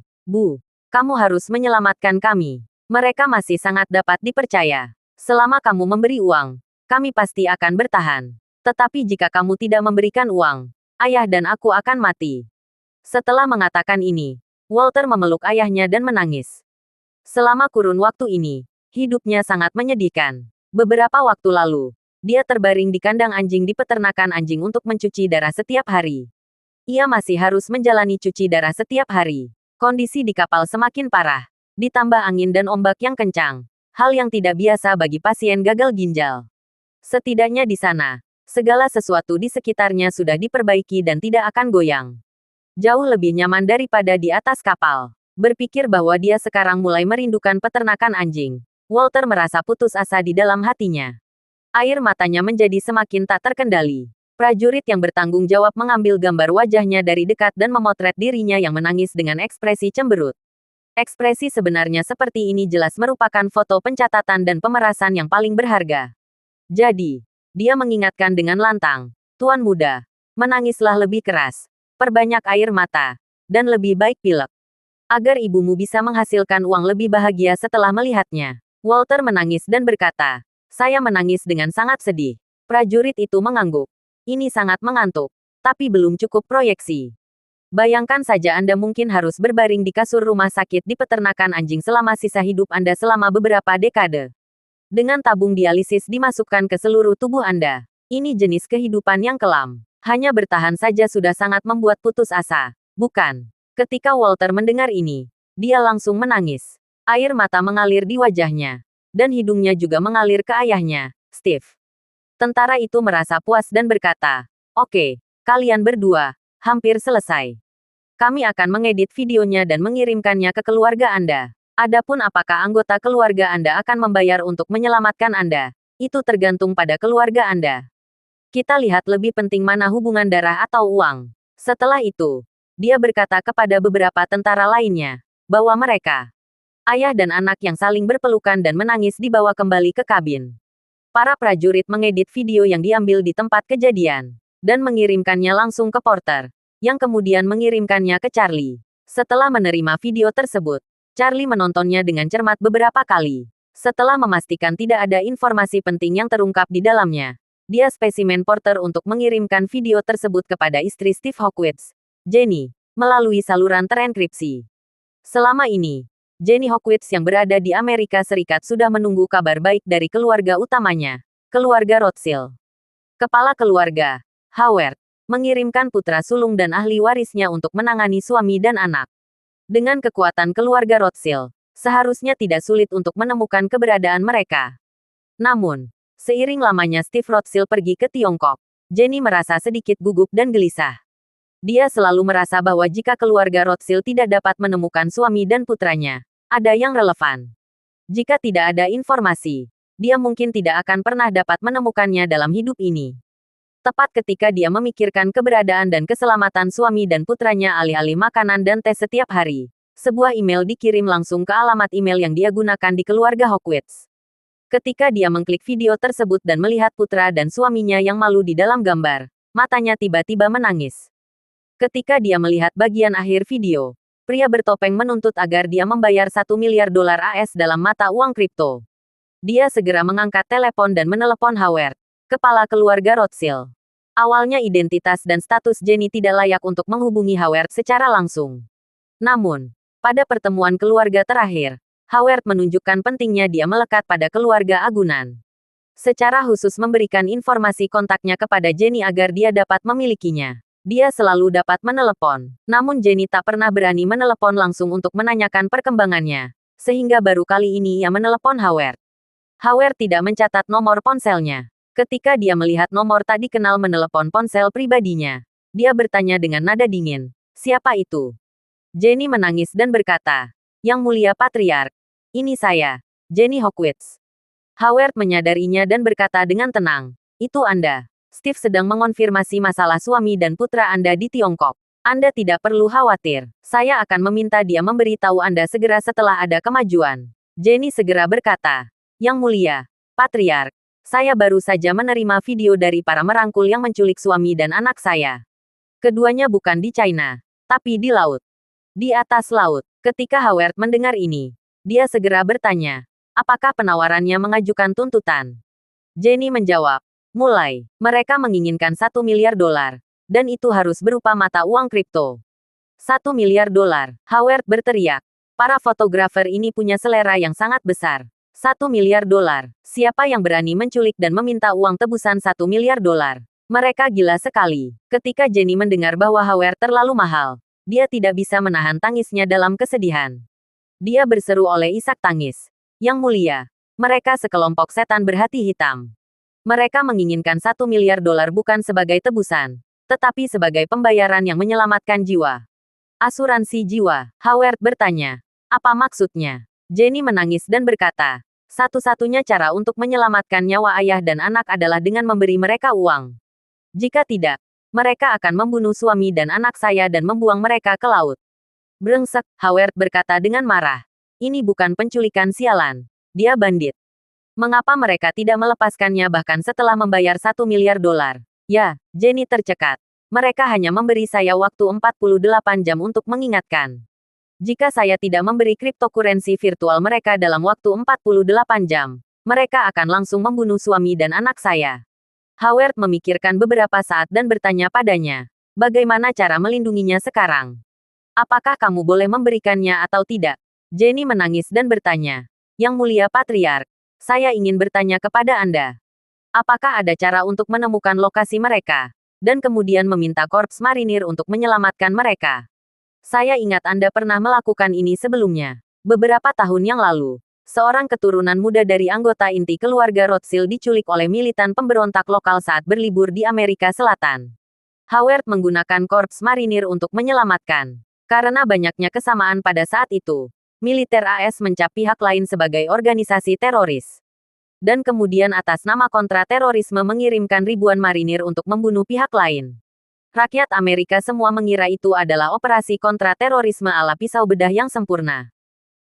kamu harus menyelamatkan kami. Mereka masih sangat dapat dipercaya. Selama kamu memberi uang, kami pasti akan bertahan. Tetapi jika kamu tidak memberikan uang, ayah dan aku akan mati." Setelah mengatakan ini, Walter memeluk ayahnya dan menangis. Selama kurun waktu ini, hidupnya sangat menyedihkan. Beberapa waktu lalu, dia terbaring di kandang anjing di peternakan anjing untuk mencuci darah setiap hari. Ia masih harus menjalani cuci darah setiap hari. Kondisi di kapal semakin parah, ditambah angin dan ombak yang kencang. Hal yang tidak biasa bagi pasien gagal ginjal. Setidaknya di sana, segala sesuatu di sekitarnya sudah diperbaiki dan tidak akan goyang. Jauh lebih nyaman daripada di atas kapal. Berpikir bahwa dia sekarang mulai merindukan peternakan anjing, Walter merasa putus asa di dalam hatinya. Air matanya menjadi semakin tak terkendali. Prajurit yang bertanggung jawab mengambil gambar wajahnya dari dekat dan memotret dirinya yang menangis dengan ekspresi cemberut. Ekspresi sebenarnya seperti ini jelas merupakan foto pencatatan dan pemerasan yang paling berharga. Jadi, dia mengingatkan dengan lantang, "Tuan muda, menangislah lebih keras, perbanyak air mata, dan lebih baik pilek. Agar ibumu bisa menghasilkan uang lebih bahagia setelah melihatnya." Walter menangis dan berkata, "Saya menangis dengan sangat sedih." Prajurit itu mengangguk. "Ini sangat mengantuk, tapi belum cukup proyeksi. Bayangkan saja Anda mungkin harus berbaring di kasur rumah sakit di peternakan anjing selama sisa hidup Anda selama beberapa dekade. Dengan tabung dialisis dimasukkan ke seluruh tubuh Anda. Ini jenis kehidupan yang kelam. Hanya bertahan saja sudah sangat membuat putus asa, bukan?" Ketika Walter mendengar ini, dia langsung menangis. Air mata mengalir di wajahnya, dan hidungnya juga mengalir ke ayahnya, Steve. Tentara itu merasa puas dan berkata, "Oke, kalian berdua, hampir selesai. Kami akan mengedit videonya dan mengirimkannya ke keluarga Anda. Adapun apakah anggota keluarga Anda akan membayar untuk menyelamatkan Anda, itu tergantung pada keluarga Anda. Kita lihat lebih penting mana hubungan darah atau uang." Setelah itu, dia berkata kepada beberapa tentara lainnya, bahwa mereka, ayah dan anak yang saling berpelukan dan menangis dibawa kembali ke kabin. Para prajurit mengedit video yang diambil di tempat kejadian, dan mengirimkannya langsung ke Porter, yang kemudian mengirimkannya ke Charlie. Setelah menerima video tersebut, Charlie menontonnya dengan cermat beberapa kali. Setelah memastikan tidak ada informasi penting yang terungkap di dalamnya, dia spesimen porter untuk mengirimkan video tersebut kepada istri Steve Hawkins, Jenny, melalui saluran terenkripsi. Selama ini, Jenny Hawkins yang berada di Amerika Serikat sudah menunggu kabar baik dari keluarga utamanya, keluarga Rothschild. Kepala keluarga, Howard, mengirimkan putra sulung dan ahli warisnya untuk menangani suami dan anak. Dengan kekuatan keluarga Rothschild, seharusnya tidak sulit untuk menemukan keberadaan mereka. Namun, seiring lamanya Steve Rothschild pergi ke Tiongkok, Jenny merasa sedikit gugup dan gelisah. Dia selalu merasa bahwa jika keluarga Rothschild tidak dapat menemukan suami dan putranya, ada yang relevan. Jika tidak ada informasi, dia mungkin tidak akan pernah dapat menemukannya dalam hidup ini. Tepat ketika dia memikirkan keberadaan dan keselamatan suami dan putranya alih-alih makanan dan teh setiap hari, sebuah email dikirim langsung ke alamat email yang dia gunakan di keluarga Hawkins. Ketika dia mengklik video tersebut dan melihat putra dan suaminya yang malu di dalam gambar, matanya tiba-tiba menangis. Ketika dia melihat bagian akhir video, pria bertopeng menuntut agar dia membayar $1 miliar AS dalam mata uang kripto. Dia segera mengangkat telepon dan menelepon Howard, kepala keluarga Rothschild. Awalnya identitas dan status Jenny tidak layak untuk menghubungi Howard secara langsung. Namun, pada pertemuan keluarga terakhir, Howard menunjukkan pentingnya dia melekat pada keluarga agunan. Secara khusus memberikan informasi kontaknya kepada Jenny agar dia dapat memilikinya. Dia selalu dapat menelepon, namun Jenny tak pernah berani menelepon langsung untuk menanyakan perkembangannya, sehingga baru kali ini ia menelepon Howard. Howard tidak mencatat nomor ponselnya. Ketika dia melihat nomor tak dikenal menelepon ponsel pribadinya, dia bertanya dengan nada dingin, "Siapa itu?" Jenny menangis dan berkata, "Yang Mulia Patriark, ini saya, Jenny Hawkins." Howard menyadarinya dan berkata dengan tenang, "Itu Anda. Steve sedang mengonfirmasi masalah suami dan putra Anda di Tiongkok. Anda tidak perlu khawatir. Saya akan meminta dia memberitahu Anda segera setelah ada kemajuan." Jenny segera berkata, "Yang Mulia Patriark, saya baru saja menerima video dari para merangkul yang menculik suami dan anak saya. Keduanya bukan di China, tapi di laut. Di atas laut." Ketika Howard mendengar ini, dia segera bertanya, "Apakah penawarannya mengajukan tuntutan?" Jenny menjawab, "Mulai. Mereka menginginkan $1 miliar, dan itu harus berupa mata uang kripto." $1 miliar, Howard berteriak. Para fotografer ini punya selera yang sangat besar. $1 miliar. Siapa yang berani menculik dan meminta uang tebusan $1 miliar? Mereka gila sekali. Ketika Jenny mendengar bahwa Howard terlalu mahal, dia tidak bisa menahan tangisnya dalam kesedihan. Dia berseru oleh isak tangis, "Yang Mulia, mereka sekelompok setan berhati hitam. Mereka menginginkan $1 miliar bukan sebagai tebusan, tetapi sebagai pembayaran yang menyelamatkan jiwa." "Asuransi jiwa?" Howard bertanya. "Apa maksudnya?" Jenny menangis dan berkata, "Satu-satunya cara untuk menyelamatkan nyawa ayah dan anak adalah dengan memberi mereka uang. Jika tidak, mereka akan membunuh suami dan anak saya dan membuang mereka ke laut." "Brengsek," Howard berkata dengan marah. "Ini bukan penculikan sialan. Dia bandit. Mengapa mereka tidak melepaskannya bahkan setelah membayar $1 miliar?" "Ya," Jenny tercekat. "Mereka hanya memberi saya waktu 48 jam untuk mengingatkan. Jika saya tidak memberi kriptokurensi virtual mereka dalam waktu 48 jam, mereka akan langsung membunuh suami dan anak saya." Howard memikirkan beberapa saat dan bertanya padanya, "Bagaimana cara melindunginya sekarang? Apakah kamu boleh memberikannya atau tidak?" Jenny menangis dan bertanya, "Yang Mulia Patriark, saya ingin bertanya kepada Anda. Apakah ada cara untuk menemukan lokasi mereka, dan kemudian meminta Korps Marinir untuk menyelamatkan mereka? Saya ingat Anda pernah melakukan ini sebelumnya. Beberapa tahun yang lalu, seorang keturunan muda dari anggota inti keluarga Rothschild diculik oleh militan pemberontak lokal saat berlibur di Amerika Selatan. Howard menggunakan Korps Marinir untuk menyelamatkan. Karena banyaknya kesamaan pada saat itu, militer AS mencap pihak lain sebagai organisasi teroris. Dan kemudian atas nama kontra-terorisme mengirimkan ribuan marinir untuk membunuh pihak lain. Rakyat Amerika semua mengira itu adalah operasi kontra-terorisme ala pisau bedah yang sempurna.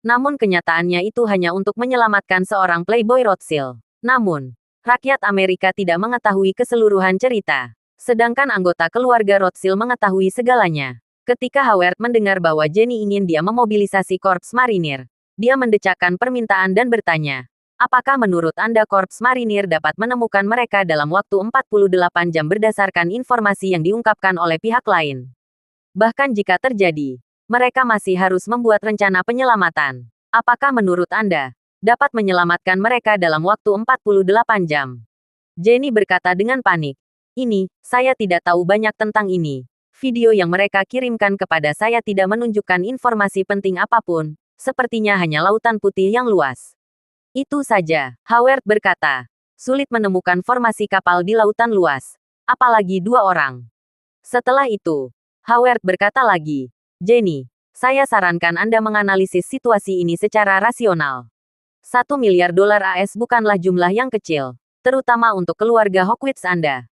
Namun kenyataannya itu hanya untuk menyelamatkan seorang playboy Rothschild. Namun, rakyat Amerika tidak mengetahui keseluruhan cerita. Sedangkan anggota keluarga Rothschild mengetahui segalanya. Ketika Howard mendengar bahwa Jenny ingin dia memobilisasi Korps Marinir, dia mendecakkan permintaan dan bertanya, Apakah menurut Anda Korps Marinir dapat menemukan mereka dalam waktu 48 jam berdasarkan informasi yang diungkapkan oleh pihak lain? Bahkan jika terjadi, mereka masih harus membuat rencana penyelamatan. Apakah menurut Anda dapat menyelamatkan mereka dalam waktu 48 jam? Jenny berkata dengan panik. Saya tidak tahu banyak tentang ini. Video yang mereka kirimkan kepada saya tidak menunjukkan informasi penting apapun, sepertinya hanya lautan putih yang luas. Itu saja, Howard berkata. Sulit menemukan formasi kapal di lautan luas. Apalagi 2 orang. Setelah itu, Howard berkata lagi, Jenny, saya sarankan Anda menganalisis situasi ini secara rasional. $1 miliar AS bukanlah jumlah yang kecil, terutama untuk keluarga Hawkins Anda.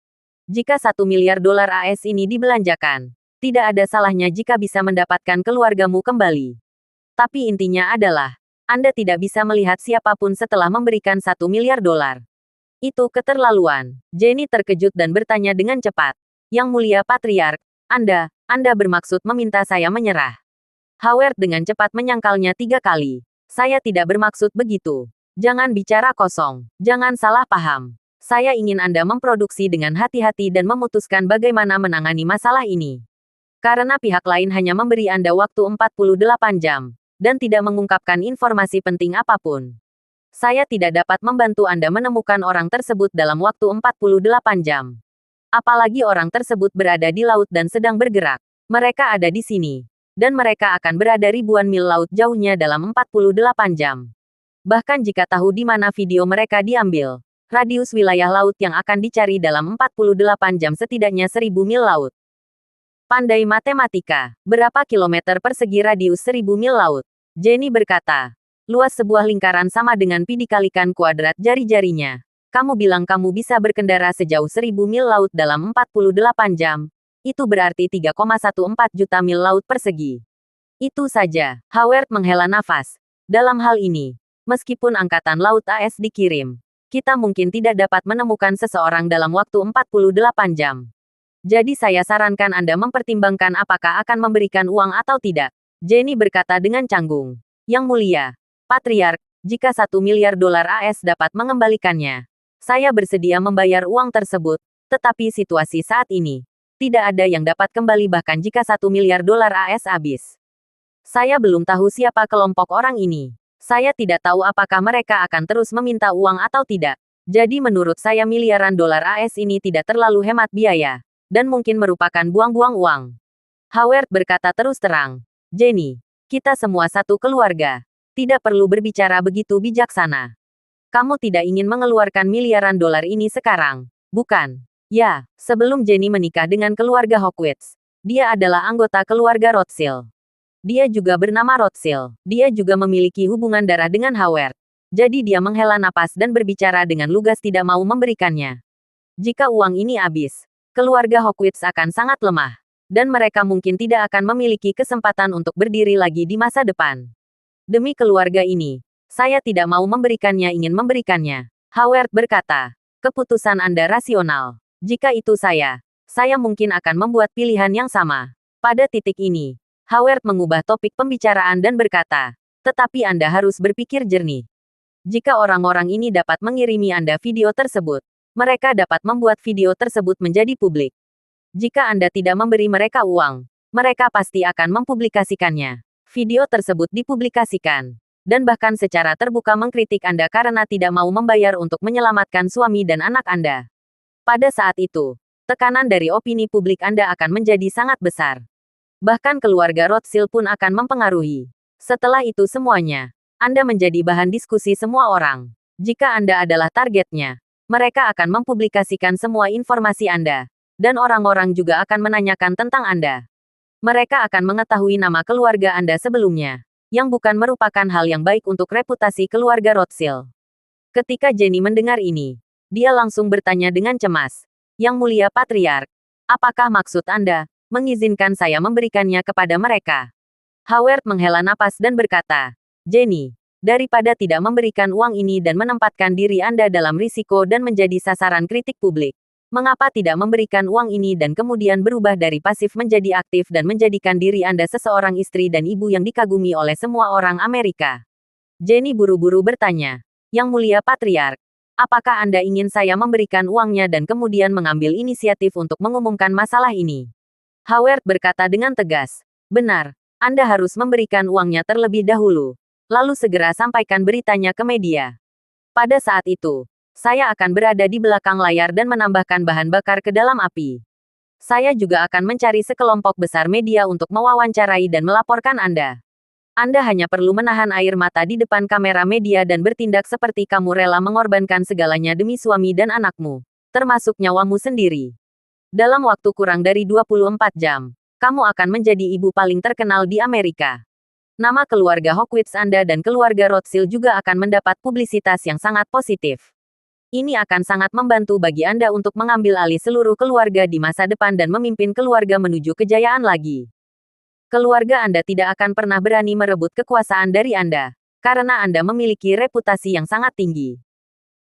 Jika $1 miliar AS ini dibelanjakan, tidak ada salahnya jika bisa mendapatkan keluargamu kembali. Tapi intinya adalah, Anda tidak bisa melihat siapapun setelah memberikan $1 miliar. Itu keterlaluan. Jenny terkejut dan bertanya dengan cepat. Yang mulia Patriark, Anda bermaksud meminta saya menyerah. Howard dengan cepat menyangkalnya 3 kali. Saya tidak bermaksud begitu. Jangan bicara kosong. Jangan salah paham. Saya ingin Anda memproduksi dengan hati-hati dan memutuskan bagaimana menangani masalah ini. Karena pihak lain hanya memberi Anda waktu 48 jam. Dan tidak mengungkapkan informasi penting apapun. Saya tidak dapat membantu Anda menemukan orang tersebut dalam waktu 48 jam. Apalagi orang tersebut berada di laut dan sedang bergerak. Mereka ada di sini. Dan mereka akan berada ribuan mil laut jauhnya dalam 48 jam. Bahkan jika tahu di mana video mereka diambil, radius wilayah laut yang akan dicari dalam 48 jam setidaknya 1000 mil laut. Pandai matematika, berapa kilometer persegi radius 1000 mil laut? Jenny berkata, luas sebuah lingkaran sama dengan pi dikalikan kuadrat jari-jarinya. Kamu bilang kamu bisa berkendara sejauh 1000 mil laut dalam 48 jam. Itu berarti 3,14 juta mil laut persegi. Itu saja, Howard menghela nafas. Dalam hal ini, meskipun Angkatan Laut AS dikirim, kita mungkin tidak dapat menemukan seseorang dalam waktu 48 jam. Jadi saya sarankan Anda mempertimbangkan apakah akan memberikan uang atau tidak. Jenny berkata dengan canggung. Yang mulia, Patriark, jika $1 miliar AS dapat mengembalikannya, saya bersedia membayar uang tersebut, tetapi situasi saat ini, tidak ada yang dapat kembali bahkan jika $1 miliar AS habis. Saya belum tahu siapa kelompok orang ini. Saya tidak tahu apakah mereka akan terus meminta uang atau tidak. Jadi menurut saya miliaran dolar AS ini tidak terlalu hemat biaya, dan mungkin merupakan buang-buang uang. Howard berkata terus terang. Jenny, kita semua satu keluarga. Tidak perlu berbicara begitu bijaksana. Kamu tidak ingin mengeluarkan miliaran dolar ini sekarang, bukan? Ya, sebelum Jenny menikah dengan keluarga Hawkins, dia adalah anggota keluarga Rothschild. Dia juga bernama Rothschild. Dia juga memiliki hubungan darah dengan Howard. Jadi dia menghela napas dan berbicara dengan lugas tidak mau memberikannya. Jika uang ini habis, keluarga Hawkins akan sangat lemah. Dan mereka mungkin tidak akan memiliki kesempatan untuk berdiri lagi di masa depan. Demi keluarga ini, saya tidak mau ingin memberikannya. Howard berkata, keputusan Anda rasional. Jika itu saya mungkin akan membuat pilihan yang sama. Pada titik ini, Howard mengubah topik pembicaraan dan berkata, tetapi Anda harus berpikir jernih. Jika orang-orang ini dapat mengirimi Anda video tersebut, mereka dapat membuat video tersebut menjadi publik. Jika Anda tidak memberi mereka uang, mereka pasti akan mempublikasikannya. Video tersebut dipublikasikan, dan bahkan secara terbuka mengkritik Anda karena tidak mau membayar untuk menyelamatkan suami dan anak Anda. Pada saat itu, tekanan dari opini publik Anda akan menjadi sangat besar. Bahkan keluarga Rothschild pun akan mempengaruhi. Setelah itu semuanya, Anda menjadi bahan diskusi semua orang. Jika Anda adalah targetnya, mereka akan mempublikasikan semua informasi Anda. Dan orang-orang juga akan menanyakan tentang Anda. Mereka akan mengetahui nama keluarga Anda sebelumnya, yang bukan merupakan hal yang baik untuk reputasi keluarga Rothschild. Ketika Jenny mendengar ini, dia langsung bertanya dengan cemas. Yang mulia Patriark, apakah maksud Anda mengizinkan saya memberikannya kepada mereka? Howard menghela napas dan berkata, Jenny, daripada tidak memberikan uang ini dan menempatkan diri Anda dalam risiko dan menjadi sasaran kritik publik, mengapa tidak memberikan uang ini dan kemudian berubah dari pasif menjadi aktif dan menjadikan diri Anda seseorang istri dan ibu yang dikagumi oleh semua orang Amerika? Jenny buru-buru bertanya. Yang Mulia Patriark, apakah Anda ingin saya memberikan uangnya dan kemudian mengambil inisiatif untuk mengumumkan masalah ini? Howard berkata dengan tegas. Benar, Anda harus memberikan uangnya terlebih dahulu. Lalu segera sampaikan beritanya ke media. Pada saat itu, saya akan berada di belakang layar dan menambahkan bahan bakar ke dalam api. Saya juga akan mencari sekelompok besar media untuk mewawancarai dan melaporkan Anda. Anda hanya perlu menahan air mata di depan kamera media dan bertindak seperti kamu rela mengorbankan segalanya demi suami dan anakmu, termasuk nyawamu sendiri. Dalam waktu kurang dari 24 jam, kamu akan menjadi ibu paling terkenal di Amerika. Nama keluarga Hawkins Anda dan keluarga Rothschild juga akan mendapat publisitas yang sangat positif. Ini akan sangat membantu bagi Anda untuk mengambil alih seluruh keluarga di masa depan dan memimpin keluarga menuju kejayaan lagi. Keluarga Anda tidak akan pernah berani merebut kekuasaan dari Anda, karena Anda memiliki reputasi yang sangat tinggi.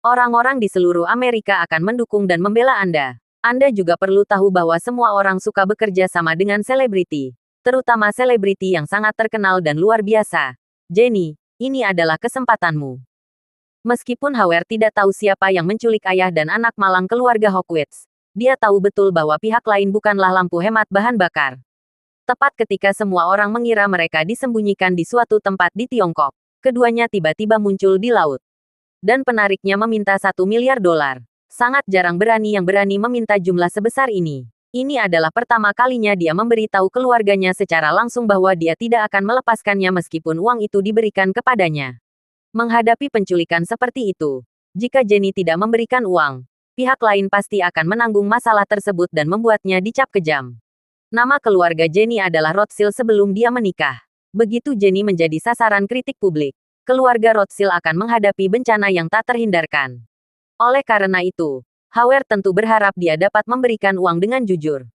Orang-orang di seluruh Amerika akan mendukung dan membela Anda. Anda juga perlu tahu bahwa semua orang suka bekerja sama dengan selebriti, terutama selebriti yang sangat terkenal dan luar biasa. Jenny, ini adalah kesempatanmu. Meskipun Howard tidak tahu siapa yang menculik ayah dan anak malang keluarga Hawkins, dia tahu betul bahwa pihak lain bukanlah lampu hemat bahan bakar. Tepat ketika semua orang mengira mereka disembunyikan di suatu tempat di Tiongkok, keduanya tiba-tiba muncul di laut. Dan penariknya meminta $1 miliar. Sangat jarang yang berani meminta jumlah sebesar ini. Ini adalah pertama kalinya dia memberitahu keluarganya secara langsung bahwa dia tidak akan melepaskannya meskipun uang itu diberikan kepadanya. Menghadapi penculikan seperti itu, jika Jenny tidak memberikan uang, pihak lain pasti akan menanggung masalah tersebut dan membuatnya dicap kejam. Nama keluarga Jenny adalah Rothschild sebelum dia menikah. Begitu Jenny menjadi sasaran kritik publik, keluarga Rothschild akan menghadapi bencana yang tak terhindarkan. Oleh karena itu, Howard tentu berharap dia dapat memberikan uang dengan jujur.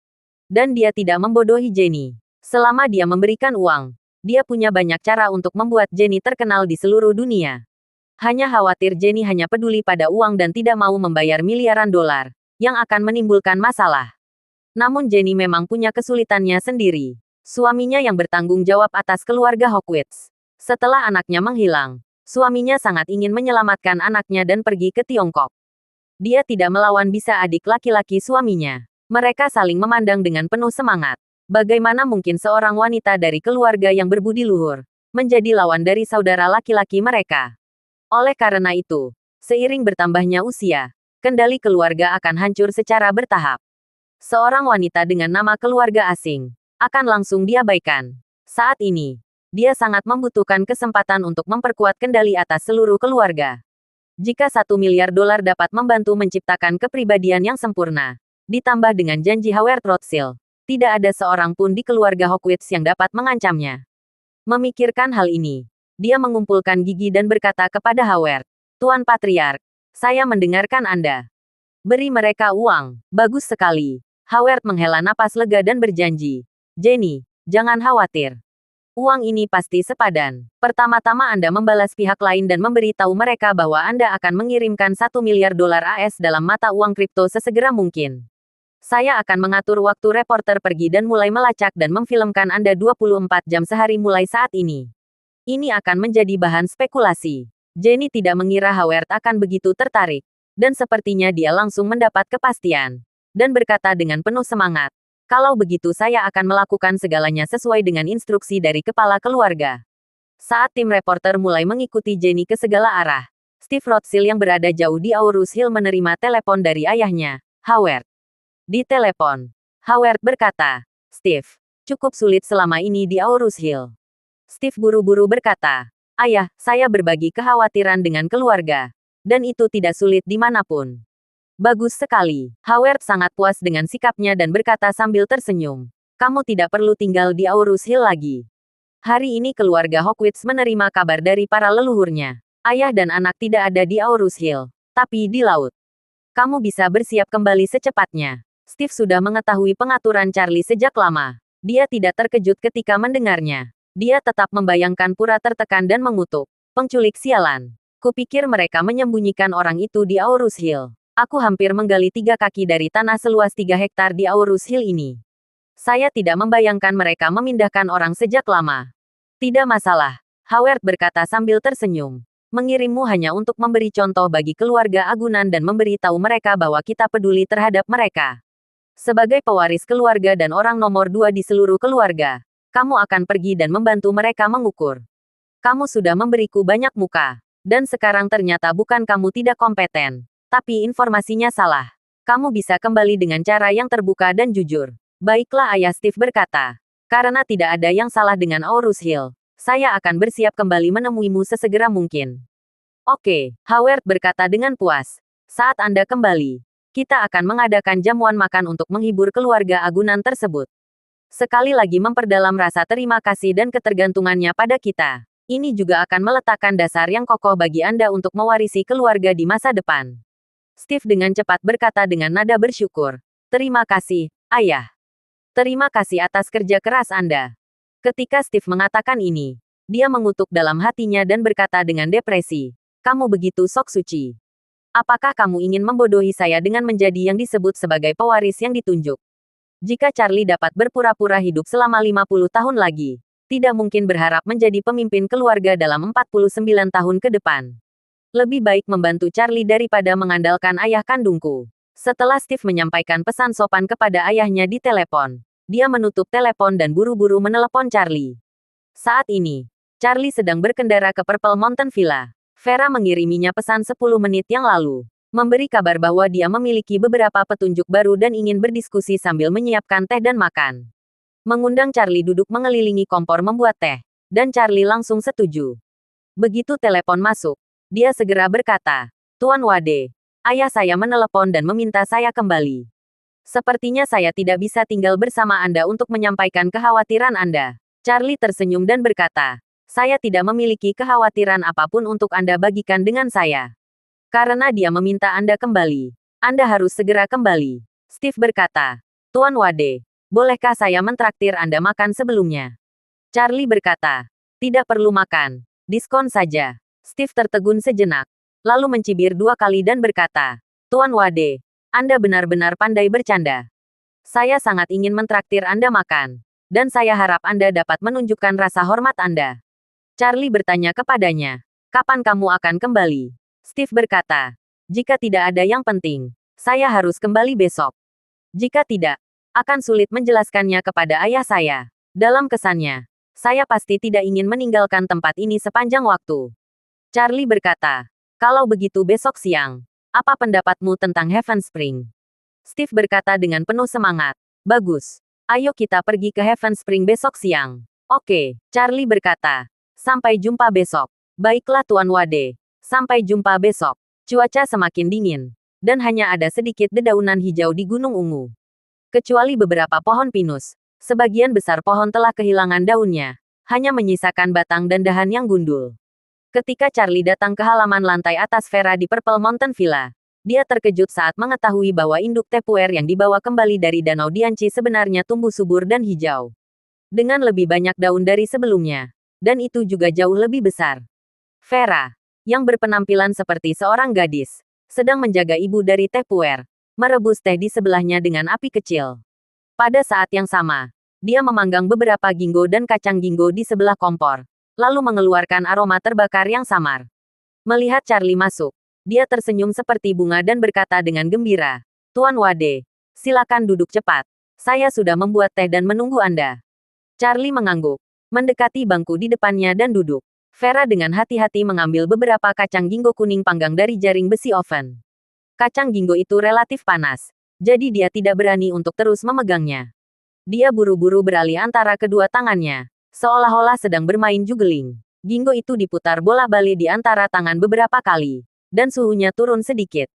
Dan dia tidak membodohi Jenny. Selama dia memberikan uang, dia punya banyak cara untuk membuat Jenny terkenal di seluruh dunia. Hanya khawatir Jenny hanya peduli pada uang dan tidak mau membayar miliaran dolar, yang akan menimbulkan masalah. Namun Jenny memang punya kesulitannya sendiri. Suaminya yang bertanggung jawab atas keluarga Hawkins. Setelah anaknya menghilang, suaminya sangat ingin menyelamatkan anaknya dan pergi ke Tiongkok. Dia tidak melawan bisa adik laki-laki suaminya. Mereka saling memandang dengan penuh semangat. Bagaimana mungkin seorang wanita dari keluarga yang berbudi luhur menjadi lawan dari saudara laki-laki mereka? Oleh karena itu, seiring bertambahnya usia, kendali keluarga akan hancur secara bertahap. Seorang wanita dengan nama keluarga asing akan langsung diabaikan. Saat ini, dia sangat membutuhkan kesempatan untuk memperkuat kendali atas seluruh keluarga. Jika $1 miliar dapat membantu menciptakan kepribadian yang sempurna, ditambah dengan janji Howard Rothschild, tidak ada seorang pun di keluarga Hawkins yang dapat mengancamnya. Memikirkan hal ini, dia mengumpulkan gigi dan berkata kepada Howard, "Tuan Patriark, saya mendengarkan Anda. Beri mereka uang." Bagus sekali. Howard menghela napas lega dan berjanji, "Jenny, jangan khawatir. Uang ini pasti sepadan. Pertama-tama Anda membalas pihak lain dan memberitahu mereka bahwa Anda akan mengirimkan $1 miliar AS dalam mata uang kripto sesegera mungkin. Saya akan mengatur waktu reporter pergi dan mulai melacak dan memfilmkan Anda 24 jam sehari mulai saat ini. Ini akan menjadi bahan spekulasi." Jenny tidak mengira Howard akan begitu tertarik. Dan sepertinya dia langsung mendapat kepastian. Dan berkata dengan penuh semangat, "Kalau begitu saya akan melakukan segalanya sesuai dengan instruksi dari kepala keluarga." Saat tim reporter mulai mengikuti Jenny ke segala arah, Steve Rothschild yang berada jauh di Aurus Hill menerima telepon dari ayahnya, Howard. Di telepon, Howard berkata, "Steve, cukup sulit selama ini di Aurus Hill." Steve buru-buru berkata, "Ayah, saya berbagi kekhawatiran dengan keluarga. Dan itu tidak sulit dimanapun." "Bagus sekali." Howard sangat puas dengan sikapnya dan berkata sambil tersenyum, "Kamu tidak perlu tinggal di Aurus Hill lagi." Hari ini keluarga Hawkins menerima kabar dari para leluhurnya. Ayah dan anak tidak ada di Aurus Hill, tapi di laut. "Kamu bisa bersiap kembali secepatnya." Steve sudah mengetahui pengaturan Charlie sejak lama. Dia tidak terkejut ketika mendengarnya. Dia tetap membayangkan pura tertekan dan mengutuk. "Penculik sialan. Kupikir mereka menyembunyikan orang itu di Aurus Hill. Aku hampir menggali 3 kaki dari tanah seluas 3 hektar di Aurus Hill ini. Saya tidak membayangkan mereka memindahkan orang sejak lama." "Tidak masalah," Howard berkata sambil tersenyum. Mengirimmu hanya untuk memberi contoh bagi keluarga agunan dan memberi tahu mereka bahwa kita peduli terhadap mereka. Sebagai pewaris keluarga dan orang nomor 2 di seluruh keluarga, kamu akan pergi dan membantu mereka mengukur. Kamu sudah memberiku banyak muka. Dan sekarang ternyata bukan kamu tidak kompeten, tapi informasinya salah. Kamu bisa kembali dengan cara yang terbuka dan jujur. Baiklah, ayah Steve berkata. Karena tidak ada yang salah dengan Aurus Hill, saya akan bersiap kembali menemuimu sesegera mungkin. Oke, Howard berkata dengan puas. Saat Anda kembali, kita akan mengadakan jamuan makan untuk menghibur keluarga agunan tersebut. Sekali lagi memperdalam rasa terima kasih dan ketergantungannya pada kita. Ini juga akan meletakkan dasar yang kokoh bagi Anda untuk mewarisi keluarga di masa depan. Steve dengan cepat berkata dengan nada bersyukur. Terima kasih, ayah. Terima kasih atas kerja keras Anda. Ketika Steve mengatakan ini, dia mengutuk dalam hatinya dan berkata dengan depresi, kamu begitu sok suci. Apakah kamu ingin membodohi saya dengan menjadi yang disebut sebagai pewaris yang ditunjuk? Jika Charlie dapat berpura-pura hidup selama 50 tahun lagi, tidak mungkin berharap menjadi pemimpin keluarga dalam 49 tahun ke depan. Lebih baik membantu Charlie daripada mengandalkan ayah kandungku. Setelah Steve menyampaikan pesan sopan kepada ayahnya di telepon, dia menutup telepon dan buru-buru menelepon Charlie. Saat ini, Charlie sedang berkendara ke Purple Mountain Villa. Vera mengiriminya pesan 10 menit yang lalu, memberi kabar bahwa dia memiliki beberapa petunjuk baru dan ingin berdiskusi sambil menyiapkan teh dan makan. Mengundang Charlie duduk mengelilingi kompor membuat teh, dan Charlie langsung setuju. Begitu telepon masuk, dia segera berkata, Tuan Wade, ayah saya menelepon dan meminta saya kembali. Sepertinya saya tidak bisa tinggal bersama Anda untuk menyampaikan kekhawatiran Anda. Charlie tersenyum dan berkata, saya tidak memiliki kekhawatiran apapun untuk Anda bagikan dengan saya. Karena dia meminta Anda kembali, Anda harus segera kembali. Steve berkata, Tuan Wade, bolehkah saya mentraktir Anda makan sebelumnya? Charlie berkata, tidak perlu makan, diskon saja. Steve tertegun sejenak, lalu mencibir 2 kali dan berkata, Tuan Wade, Anda benar-benar pandai bercanda. Saya sangat ingin mentraktir Anda makan, dan saya harap Anda dapat menunjukkan rasa hormat Anda. Charlie bertanya kepadanya, kapan kamu akan kembali? Steve berkata, jika tidak ada yang penting, saya harus kembali besok. Jika tidak, akan sulit menjelaskannya kepada ayah saya. Dalam kesannya, saya pasti tidak ingin meninggalkan tempat ini sepanjang waktu. Charlie berkata, kalau begitu besok siang, apa pendapatmu tentang Heaven Spring? Steve berkata dengan penuh semangat, bagus. Ayo kita pergi ke Heaven Spring besok siang. Oke, Charlie berkata, sampai jumpa besok. Baiklah Tuan Wade, sampai jumpa besok. Cuaca semakin dingin, dan hanya ada sedikit dedaunan hijau di Gunung Ungu. Kecuali beberapa pohon pinus, sebagian besar pohon telah kehilangan daunnya, hanya menyisakan batang dan dahan yang gundul. Ketika Charlie datang ke halaman lantai atas Vera di Purple Mountain Villa, dia terkejut saat mengetahui bahwa induk tepuer yang dibawa kembali dari Danau Dianchi sebenarnya tumbuh subur dan hijau. Dengan lebih banyak daun dari sebelumnya, dan itu juga jauh lebih besar. Vera, yang berpenampilan seperti seorang gadis, sedang menjaga ibu dari tepuer, merebus teh di sebelahnya dengan api kecil. Pada saat yang sama, dia memanggang beberapa ginkgo dan kacang ginkgo di sebelah kompor, lalu mengeluarkan aroma terbakar yang samar. Melihat Charlie masuk, dia tersenyum seperti bunga dan berkata dengan gembira, Tuan Wade, silakan duduk cepat. Saya sudah membuat teh dan menunggu Anda. Charlie mengangguk, mendekati bangku di depannya dan duduk. Vera dengan hati-hati mengambil beberapa kacang ginkgo kuning panggang dari jaring besi oven. Kacang ginkgo itu relatif panas, jadi dia tidak berani untuk terus memegangnya. Dia buru-buru beralih antara kedua tangannya, seolah-olah sedang bermain juggling. Ginkgo itu diputar bola-balik di antara tangan beberapa kali, dan suhunya turun sedikit.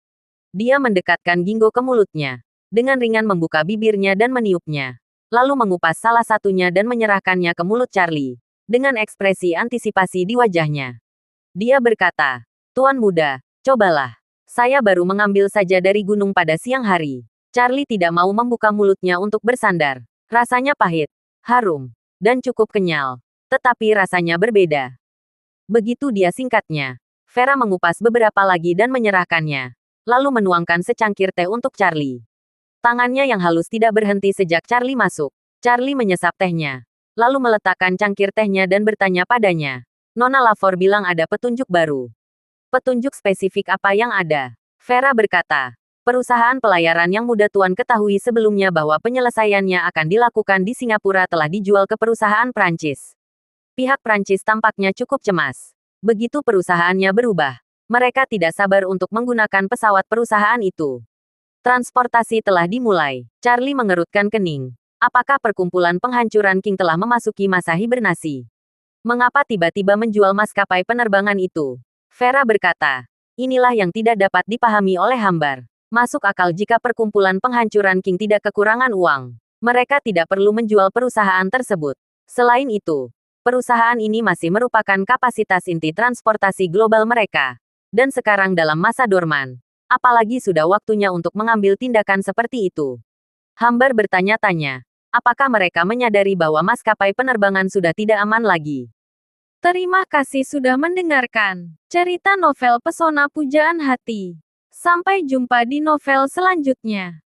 Dia mendekatkan ginkgo ke mulutnya, dengan ringan membuka bibirnya dan meniupnya, lalu mengupas salah satunya dan menyerahkannya ke mulut Charlie, dengan ekspresi antisipasi di wajahnya. Dia berkata, Tuan muda, cobalah. Saya baru mengambil saja dari gunung pada siang hari. Charlie tidak mau membuka mulutnya untuk bersandar. Rasanya pahit, harum, dan cukup kenyal. Tetapi rasanya berbeda. Begitu dia singkatnya, Vera mengupas beberapa lagi dan menyerahkannya. Lalu menuangkan secangkir teh untuk Charlie. Tangannya yang halus tidak berhenti sejak Charlie masuk. Charlie menyesap tehnya. Lalu meletakkan cangkir tehnya dan bertanya padanya. Nona Lavor bilang ada petunjuk baru. Petunjuk spesifik apa yang ada? Vera berkata. Perusahaan pelayaran yang mudah Tuan ketahui sebelumnya bahwa penyelesaiannya akan dilakukan di Singapura telah dijual ke perusahaan Prancis. Pihak Prancis tampaknya cukup cemas. Begitu perusahaannya berubah, mereka tidak sabar untuk menggunakan pesawat perusahaan itu. Transportasi telah dimulai. Charlie mengerutkan kening. Apakah perkumpulan penghancuran King telah memasuki masa hibernasi? Mengapa tiba-tiba menjual maskapai penerbangan itu? Vera berkata, inilah yang tidak dapat dipahami oleh Hambar. Masuk akal jika perkumpulan penghancuran King tidak kekurangan uang. Mereka tidak perlu menjual perusahaan tersebut. Selain itu, perusahaan ini masih merupakan kapasitas inti transportasi global mereka. Dan sekarang dalam masa dorman. Apalagi sudah waktunya untuk mengambil tindakan seperti itu. Hambar bertanya-tanya, apakah mereka menyadari bahwa maskapai penerbangan sudah tidak aman lagi? Terima kasih sudah mendengarkan cerita novel Pesona Pujaan Hati. Sampai jumpa di novel selanjutnya.